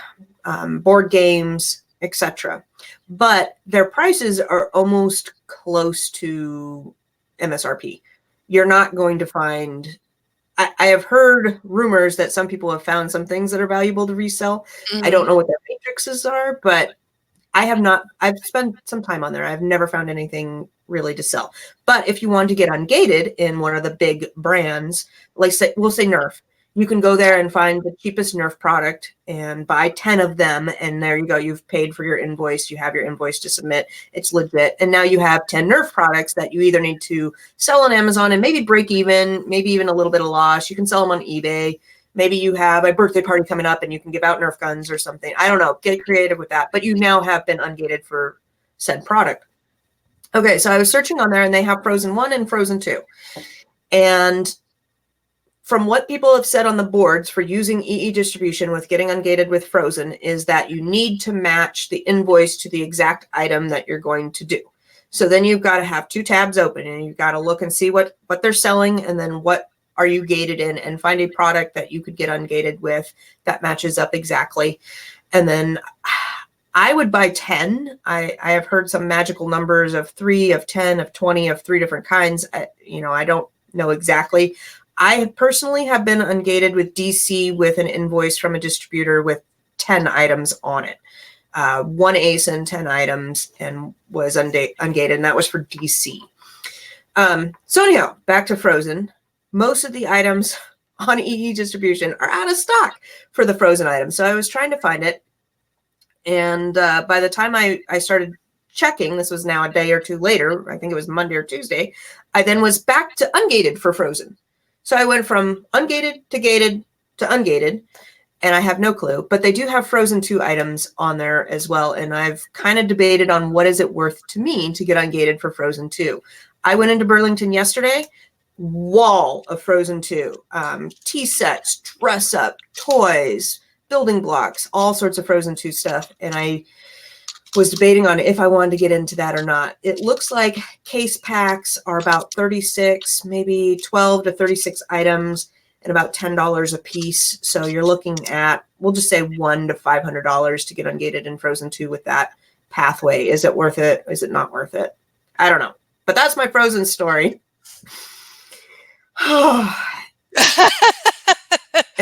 board games, etc. But their prices are almost close to MSRP. You're not going to find. I have heard rumors that some people have found some things that are valuable to resell. I don't know what their matrices are, but I have not. I've spent some time on there. I've never found anything really to sell. But if you want to get ungated in one of the big brands, like we'll say Nerf, you can go there and find the cheapest Nerf product and buy 10 of them. And there you go. You've paid for your invoice. You have your invoice to submit. It's legit. And now you have 10 Nerf products that you either need to sell on Amazon and maybe break even, maybe even a little bit of loss. You can sell them on eBay. Maybe you have a birthday party coming up and you can give out Nerf guns or something. I don't know. Get creative with that. But you now have been ungated for said product. Okay, so I was searching on there and they have Frozen 1 and Frozen 2. And from what people have said on the boards for using EE Distribution with getting ungated with Frozen is that you need to match the invoice to the exact item that you're going to do. So then you've got to have 2 tabs open, and you've got to look and see what they're selling, and then what are you gated in, and find a product that you could get ungated with that matches up exactly. And then I would buy 10. I have heard some magical numbers of 3, of 10, of 20, of 3 different kinds. I don't know exactly. I personally have been ungated with DC with an invoice from a distributor with 10 items on it. 1 ace and 10 items, and was ungated, and that was for DC. So anyhow, back to Frozen. Most of the items on EE distribution are out of stock for the Frozen items. So I was trying to find it. And by the time I started checking, this was now a day or 2 later, I think it was Monday or Tuesday, I then was back to ungated for Frozen. So I went from ungated to gated to ungated, and I have no clue. But they do have Frozen 2 items on there as well. And I've kind of debated on what is it worth to me to get ungated for Frozen 2. I went into Burlington yesterday, wall of Frozen 2, tea sets, dress up, toys, building blocks, all sorts of Frozen 2 stuff. And I was debating on if I wanted to get into that or not. It looks like case packs are about 36, maybe 12 to 36 items, and about $10 a piece. So you're looking at, we'll just say $100 to $500 to get ungated in Frozen 2 with that pathway. Is it worth it? Is it not worth it? I don't know. But that's my Frozen story. And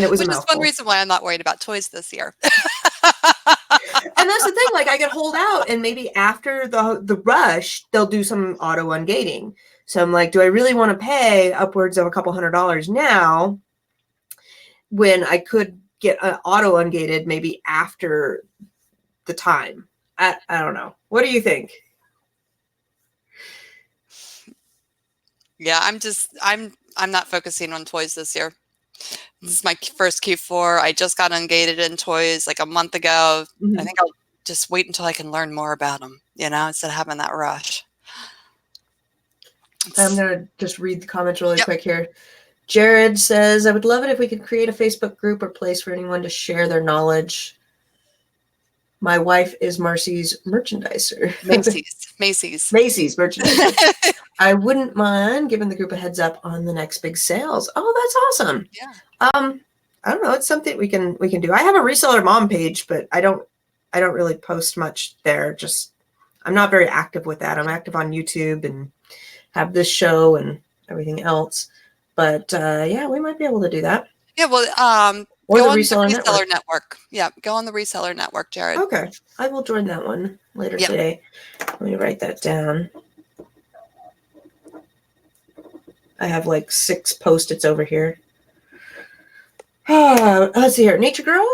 it was Which a is mouthful. one reason why I'm not worried about toys this year. And that's the thing, like I could hold out, and maybe after the rush, they'll do some auto ungating. So I'm like, do I really want to pay upwards of a couple $100 now when I could get an auto ungated maybe after the time? I don't know. What do you think? Yeah, I'm not focusing on toys this year. This is my first Q4. I just got ungated in toys like a month ago. Mm-hmm. I think I'll just wait until I can learn more about them, instead of having that rush. I'm going to just read the comments really quick here. Jared says, I would love it if we could create a Facebook group or place for anyone to share their knowledge. My wife is Marcy's merchandiser. Macy's merchandiser. I wouldn't mind giving the group a heads up on the next big sales. Oh, that's awesome. Yeah. I don't know. It's something we can do. I have a ResellerMom page, but I don't really post much there. Just, I'm not very active with that. I'm active on YouTube and have this show and everything else. But yeah, we might be able to do that. Yeah, well, or go the on Reseller the Reseller Network. Network. Yeah, go on the Reseller Network, Jared. Okay. I will join that one later today. Let me write that down. I have like 6 Post-its over here. Let's see here. Nature Girl,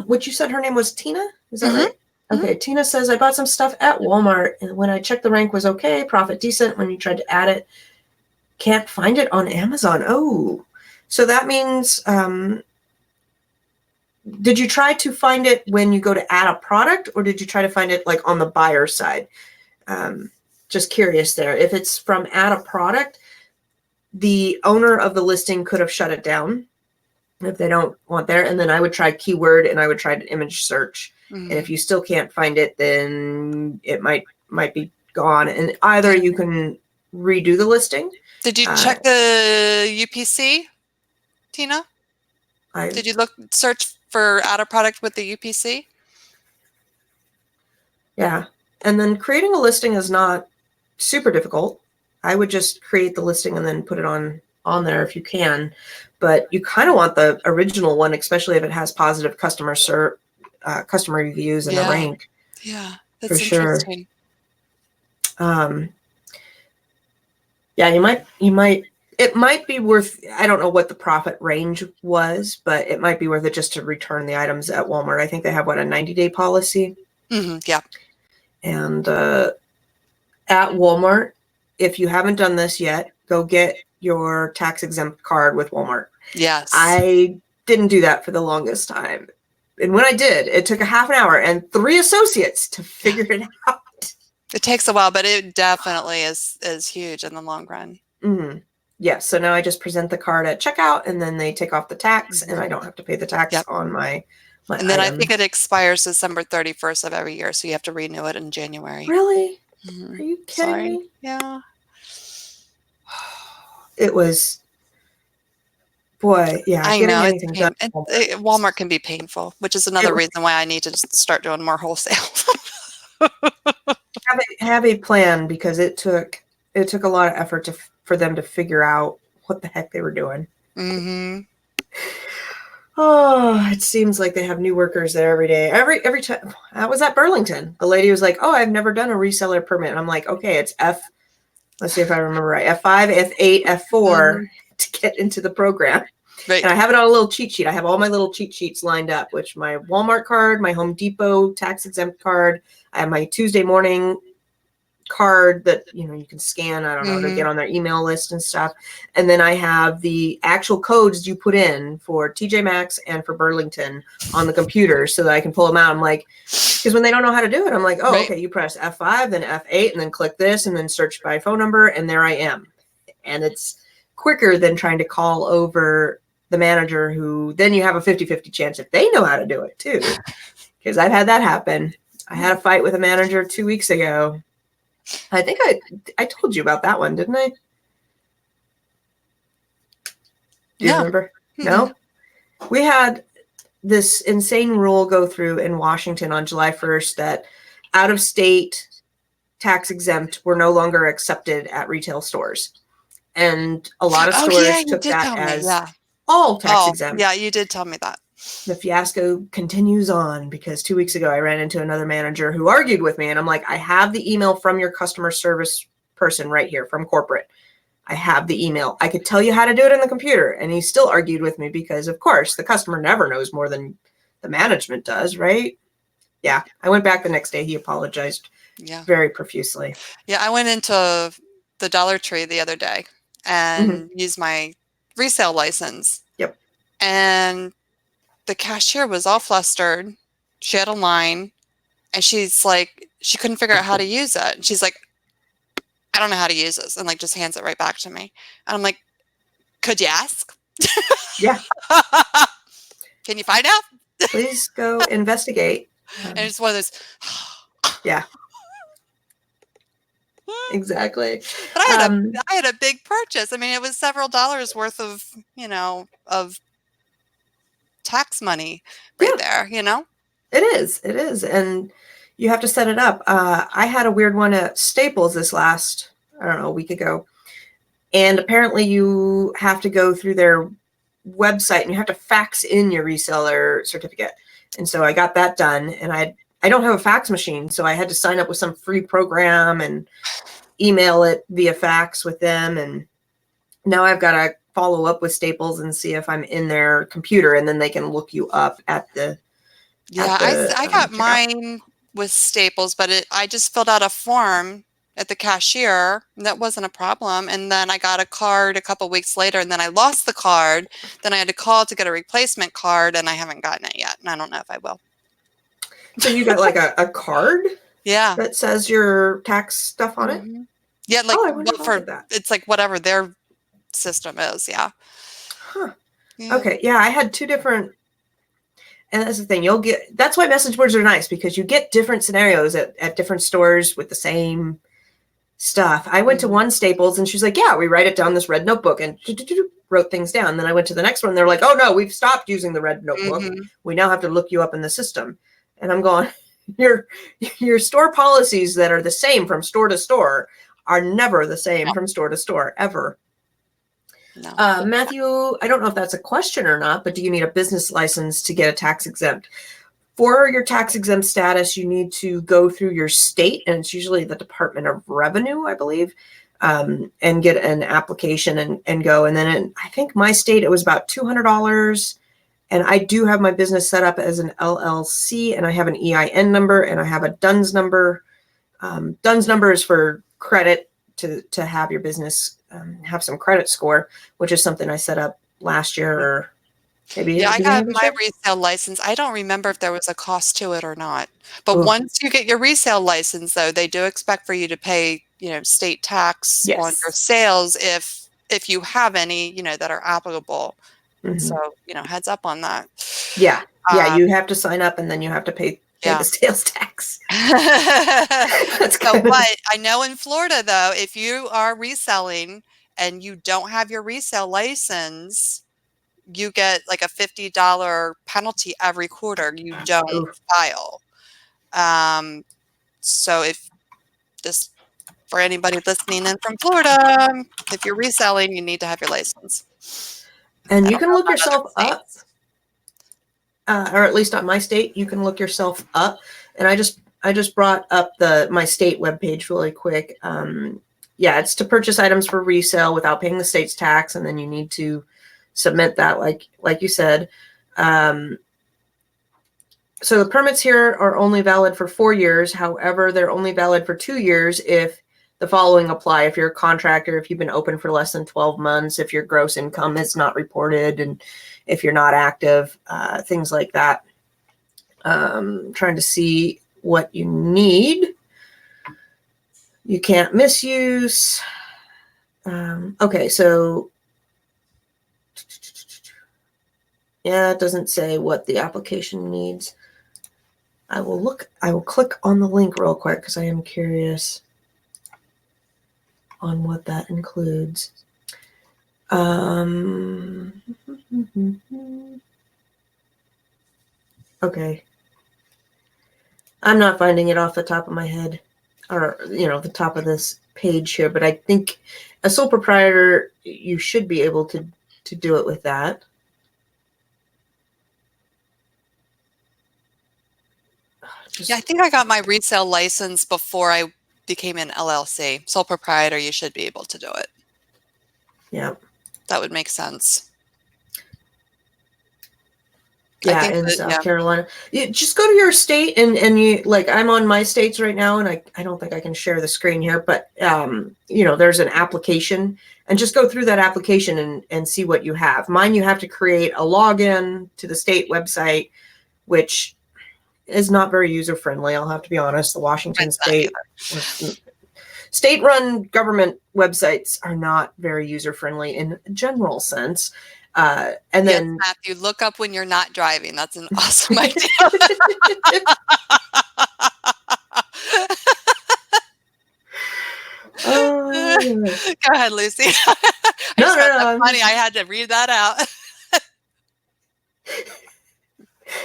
which you said her name was Tina? Is that right? Okay. Tina says, I bought some stuff at Walmart, and when I checked, the rank was okay. Profit decent. When you tried to add it, can't find it on Amazon. Oh, so that means, did you try to find it when you go to add a product, or did you try to find it like on the buyer side? Just curious there. If it's from add a product, the owner of the listing could have shut it down if they don't want there. And then I would try keyword, and I would try to image search. And if you still can't find it, then it might be gone. And either you can redo the listing. Did you check the UPC, Tina? Did you search for add a product with the UPC? Yeah. And then creating a listing is not super difficult. I would just create the listing and then put it on there if you can. But you kind of want the original one, especially if it has positive customer reviews and a rank. Yeah, that's for interesting. Sure. Yeah, it might be worth, I don't know what the profit range was, but it might be worth it just to return the items at Walmart. I think they have a 90-day policy. Yeah. And at Walmart, if you haven't done this yet, go get your tax exempt card with Walmart. Yes. I didn't do that for the longest time. And when I did, it took a half an hour and 3 associates to figure it out. It takes a while, but it definitely is huge in the long run. Mm-hmm. Yeah. So now I just present the card at checkout, and then they take off the tax, and I don't have to pay the tax on my And then item. I think it expires December 31st of every year, so you have to renew it in January. Really? Are you kidding Sorry. me? Yeah. It was, boy, yeah, I getting know it's anything done. pain. Walmart can be painful, which is another reason why I need to just start doing more wholesale. Have a plan, because it took a lot of effort for them to figure out what the heck they were doing. Mm-hmm. Oh, it seems like they have new workers there every day. Every time I was at Burlington, the lady was like, "Oh, I've never done a reseller permit." And I'm like, "Okay, it's F. Let's see if I remember right. F5, F8, F4 Mm-hmm. to get into the program." Right. And I have it on a little cheat sheet. I have all my little cheat sheets lined up, which my Walmart card, my Home Depot tax exempt card. I have my Tuesday morning card that you can scan, I don't know, to Mm-hmm. get on their email list and stuff. And then I have the actual codes you put in for TJ Maxx and for Burlington on the computer so that I can pull them out. I'm like, because when they don't know how to do it, I'm like, oh, Right. okay, you press F5, then F8, and then click this, and then search by phone number, and there I am. And it's quicker than trying to call over the manager, who then you have a 50-50 chance if they know how to do it too. Because I've had that happen. I had a fight with a manager 2 weeks ago. I think I told you about that one, didn't I? Do you No. remember? Mm-mm. No? We had this insane rule go through in Washington on July 1st that out of state tax exempt were no longer accepted at retail stores. And a lot of Oh yeah, stores you took did that tell me. as Yeah. all tax Oh, exempt. yeah, you did tell me that. The fiasco continues on, because 2 weeks ago I ran into another manager who argued with me, and I'm like, I have the email from your customer service person right here from corporate. I have the email. I could tell you how to do it in the computer. And he still argued with me because, of course, the customer never knows more than the management does, right? Yeah. I went back the next day. He apologized very profusely. Yeah, I went into the Dollar Tree the other day and used my resale license. Yep. And the cashier was all flustered. She had a line, and she's like, she couldn't figure out how to use it. And she's like, I don't know how to use this, and like just hands it right back to me. And I'm like, could you ask? Yeah. Can you find out? Please go investigate. And it's one of those. Yeah. Exactly. But I had a big purchase. I mean, it was several dollars worth of, of tax money right there, It is. It is. And you have to set it up. I had a weird one at Staples this last, I don't know, a week ago. And apparently you have to go through their website and you have to fax in your reseller certificate. And so I got that done, and I don't have a fax machine. So I had to sign up with some free program and email it via fax with them. And now I've got to follow up with Staples and see if I'm in their computer, and then they can look you up at the. Yeah, I got mine with Staples, but I just filled out a form at the cashier, and that wasn't a problem. And then I got a card a couple weeks later, and then I lost the card. Then I had to call to get a replacement card, and I haven't gotten it yet, and I don't know if I will. So you got like a card? Yeah. That says your tax stuff on it? Yeah, like that. It's like whatever their system is, yeah. Huh. Yeah. Okay, yeah, I had two different. And that's the thing, that's why message boards are nice, because you get different scenarios at different stores with the same stuff. I went to one Staples and she's like, yeah, we write it down this red notebook, and wrote things down. Then I went to the next one. They're like, oh no, we've stopped using the red notebook. We now have to look you up in the system. And I'm going, your store policies that are the same from store to store are never the same from store to store, ever. No. Matthew, I don't know if that's a question or not, but do you need a business license to get a tax exempt? For your tax exempt status, you need to go through your state, and it's usually the Department of Revenue, I believe, and get an application and go. And then I think my state, it was about $200. And I do have my business set up as an LLC, and I have an EIN number, and I have a DUNS number. DUNS number is for credit, to have your business have some credit score, which is something I set up last year, or maybe. Yeah, I got my resale license. I don't remember if there was a cost to it or not. But once you get your resale license, though, they do expect for you to pay, state tax on your sales if you have any, that are applicable. So, heads up on that. Yeah. Yeah, you have to sign up, and then you have to pay pay Yeah. the sales tax. That's So, kind of but I know in Florida, though, if you are reselling and you don't have your resale license, you get like a $50 penalty every quarter you don't oof. file. So if this for anybody listening in from Florida, if you're reselling, you need to have your license. And I you don't can know look about other yourself up, states. or at least on my state, you can look yourself up. And I just brought up my state webpage really quick. Yeah, it's to purchase items for resale without paying the state's tax, and then you need to submit that, like you said. So the permits here are only valid for 4 years. However, they're only valid for 2 years if the following apply. If you're a contractor, if you've been open for less than 12 months, if your gross income is not reported, and if you're not active, things like that. Trying to see what you need. You can't misuse. Okay, so yeah, it doesn't say what the application needs. I will click on the link real quick because I am curious on what that includes. Okay. I'm not finding it off the top of my head, or, the top of this page here, but I think a sole proprietor, you should be able to do it with that. Yeah, I think I got my resale license before I became an LLC. Sole proprietor, you should be able to do it. Yeah. That would make sense. I Yeah, think in that, South yeah. Carolina. You just go to your state and you, like, I'm on my states right now, and I don't think I can share the screen here, but there's an application, and just go through that application and see what you have. Mine, you have to create a login to the state website, which is not very user friendly. I'll have to be honest. The Washington Mine's not state-run government websites are not very user friendly in a general sense. And Yes, then Matthew, look up when you're not driving. That's an awesome idea. yes. Go ahead, Lucy. I No, just no, thought no. that's funny. I had to read that out.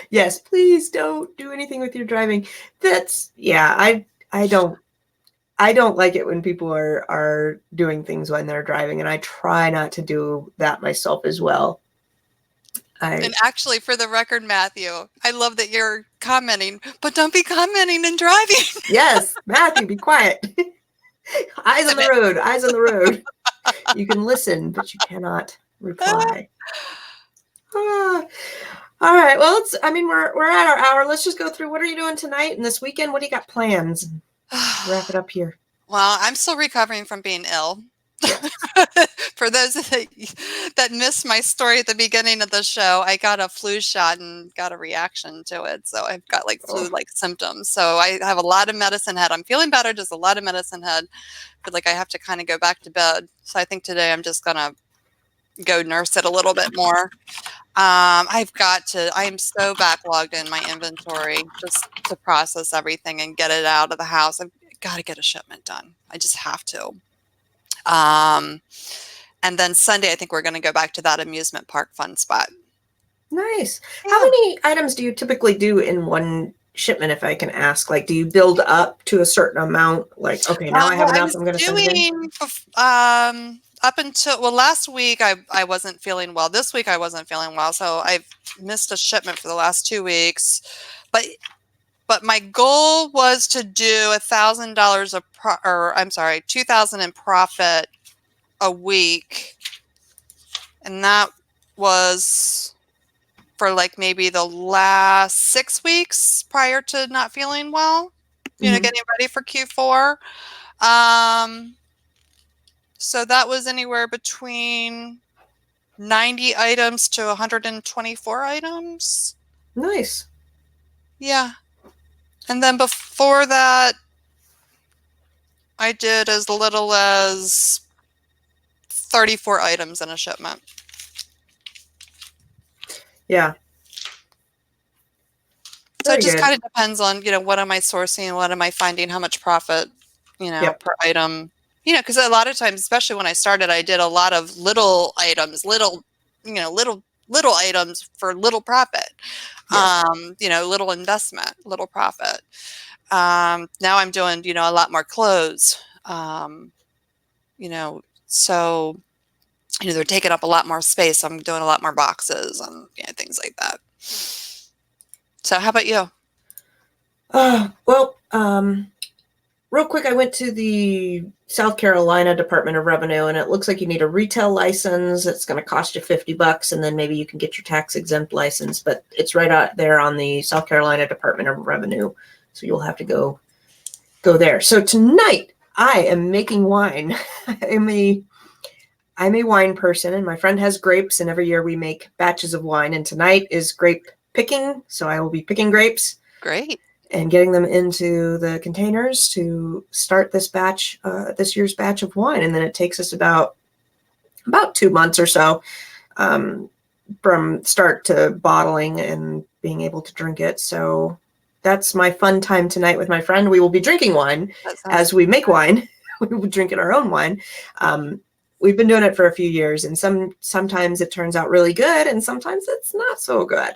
Yes, please don't do anything with your driving. That's I don't like it when people are doing things when they're driving, and I try not to do that myself as well. And actually, for the record, Matthew, I love that you're commenting, but don't be commenting and driving. Yes, Matthew, be quiet. Eyes on the road, eyes on the road. You can listen, but you cannot reply. All right. Well, we're at our hour. Let's just go through. What are you doing tonight and this weekend? What do you got plans? Wrap it up here. Well, I'm still recovering from being ill. Yes. For those that missed my story at the beginning of the show, I got a flu shot and got a reaction to it. So I've got like flu-like symptoms. So I have a lot of medicine head. I'm feeling better, just a lot of medicine head. But like I have to kind of go back to bed. So I think today I'm just gonna go nurse it a little bit more. I am so backlogged in my inventory just to process everything and get it out of the house. I've got to get a shipment done. I just have to. And then Sunday, I think we're going to go back to that amusement park fun spot. Nice. Yeah. How many items do you typically do in one shipment, if I can ask? Like, do you build up to a certain amount? Like, okay, now I have enough, I'm going to send it in? Up until, last week I wasn't feeling well. This week I wasn't feeling well. So I've missed a shipment for the last 2 weeks. But my goal was to do $1,000 $2,000 in profit a week. And that was for like maybe the last 6 weeks prior to not feeling well, getting ready for Q4. So that was anywhere between 90 items to 124 items. Nice. Yeah. And then before that, I did as little as 34 items in a shipment. Yeah. So it Very just good. kind of depends on, what am I sourcing? What am I finding? How much profit, Yep. per item? Because a lot of times, especially when I started, I did a lot of little items, little items for little profit. Yes. Little investment, little profit. Now I'm doing, a lot more clothes. So they're taking up a lot more space. I'm doing a lot more boxes and things like that. So how about you? Well, real quick, I went to the South Carolina Department of Revenue, and it looks like you need a retail license. It's going to cost you $50, and then maybe you can get your tax exempt license. But it's right out there on the South Carolina Department of Revenue, so you'll have to go there. So tonight, I am making wine. I'm a wine person, and my friend has grapes, and every year we make batches of wine. And tonight is grape picking, so I will be picking grapes. Great. And getting them into the containers to start this year's batch of wine. And then it takes us about 2 months or so from start to bottling and being able to drink it. So that's my fun time tonight with my friend. We will be drinking wine as we make wine. We will be drinking our own wine. We've been doing it for a few years, and sometimes it turns out really good, and sometimes it's not so good.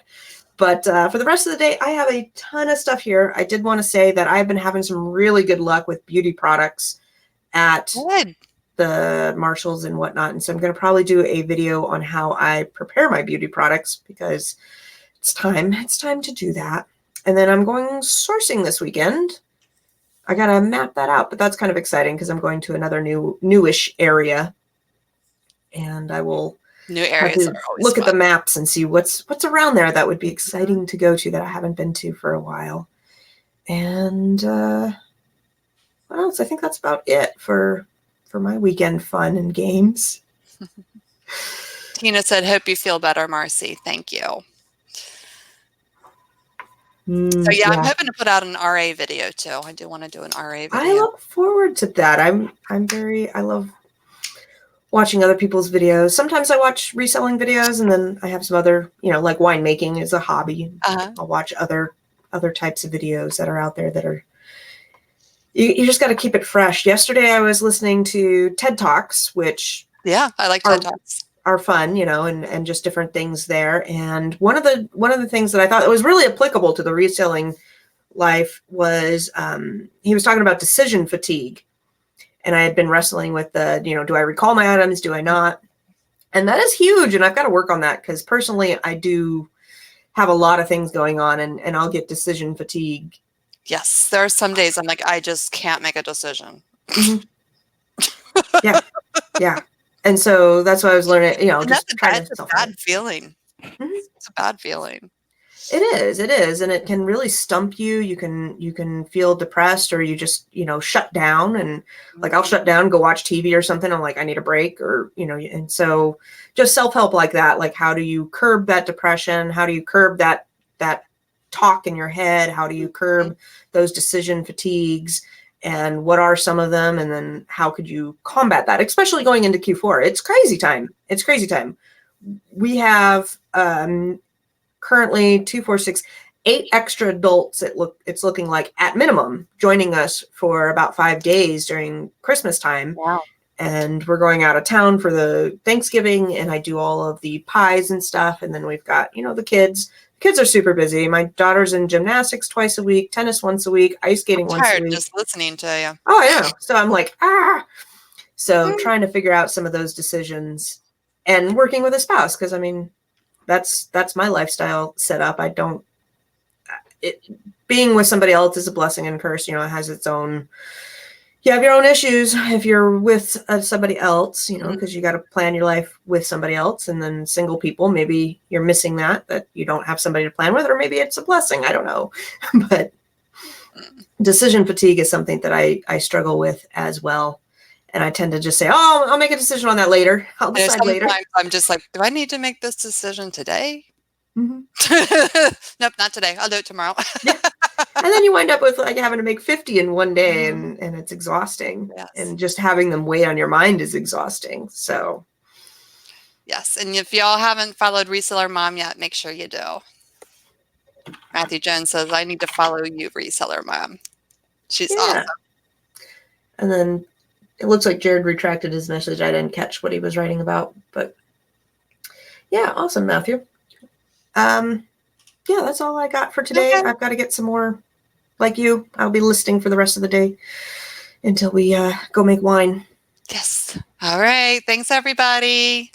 But for the rest of the day, I have a ton of stuff here. I did want to say that I've been having some really good luck with beauty products at the Marshalls and whatnot. And so I'm going to probably do a video on how I prepare my beauty products, because it's time. It's time to do that. And then I'm going sourcing this weekend. I got to map that out, but that's kind of exciting because I'm going to another newish area. And I will new areas are always look fun. at the maps and see what's around there that would be exciting to go to that I haven't been to for a while. And what else? I think that's about it for my weekend fun and games. Tina said, "Hope you feel better, Marcy." Thank you. So yeah, I'm hoping to put out an RA video too. I do want to do an RA video. I look forward to that. I love watching other people's videos. Sometimes I watch reselling videos, and then I have some other, like winemaking is a hobby. I'll watch other types of videos that are out there that are, you just got to keep it fresh. Yesterday I was listening to TED Talks, which I like TED Talks. Are fun, and just different things there. And one of the things that I thought that was really applicable to the reselling life was he was talking about decision fatigue. And I had been wrestling with the, do I recall my items? Do I not? And that is huge. And I've got to work on that, because personally, I do have a lot of things going on, and I'll get decision fatigue. Yes. There are some days I'm like, I just can't make a decision. Mm-hmm. Yeah. And so that's why I was learning, just trying to. It's a bad feeling. Mm-hmm. It's a bad feeling. It is. And it can really stump you. You can feel depressed, or you just, shut down, and like I'll shut down, go watch TV or something. I'm like, I need a break, or, and so just self-help like that. Like, how do you curb that depression? How do you curb that talk in your head? How do you curb those decision fatigues? And what are some of them? And then how could you combat that, especially going into Q4? It's crazy time. We have, currently 2, 4, 6, 8 extra adults. It's looking like, at minimum, joining us for about 5 days during Christmas time. Wow. And we're going out of town for the Thanksgiving, and I do all of the pies and stuff. And then we've got, the kids. Kids are super busy. My daughter's in gymnastics twice a week, tennis once a week, ice skating once a week. Just listening to you. Oh, I know. So I'm like, So trying to figure out some of those decisions, and working with a spouse, because that's my lifestyle set up. Being with somebody else is a blessing and curse. It has its own. You have your own issues if you're with somebody else, because you got to plan your life with somebody else. And then single people, maybe you're missing that you don't have somebody to plan with, or maybe it's a blessing. I don't know. But decision fatigue is something that I struggle with as well. And I tend to just say, I'll make a decision on that later. I'll decide later. I'm just like, do I need to make this decision today? Mm-hmm. Nope, not today. I'll do it tomorrow. Yeah. And then you wind up with like having to make 50 in one day, and it's exhausting. Yes. And just having them weigh on your mind is exhausting. So. Yes. And if y'all haven't followed ResellerMom yet, make sure you do. Matthew Jones says, I need to follow you, Reseller Mom. She's Yeah. awesome. And then it looks like Jared retracted his message. I didn't catch what he was writing about, but yeah, awesome, Matthew. Yeah, that's all I got for today. Okay. I've got to get some more like you. I'll be listing for the rest of the day until we go make wine. Yes. All right. Thanks, everybody.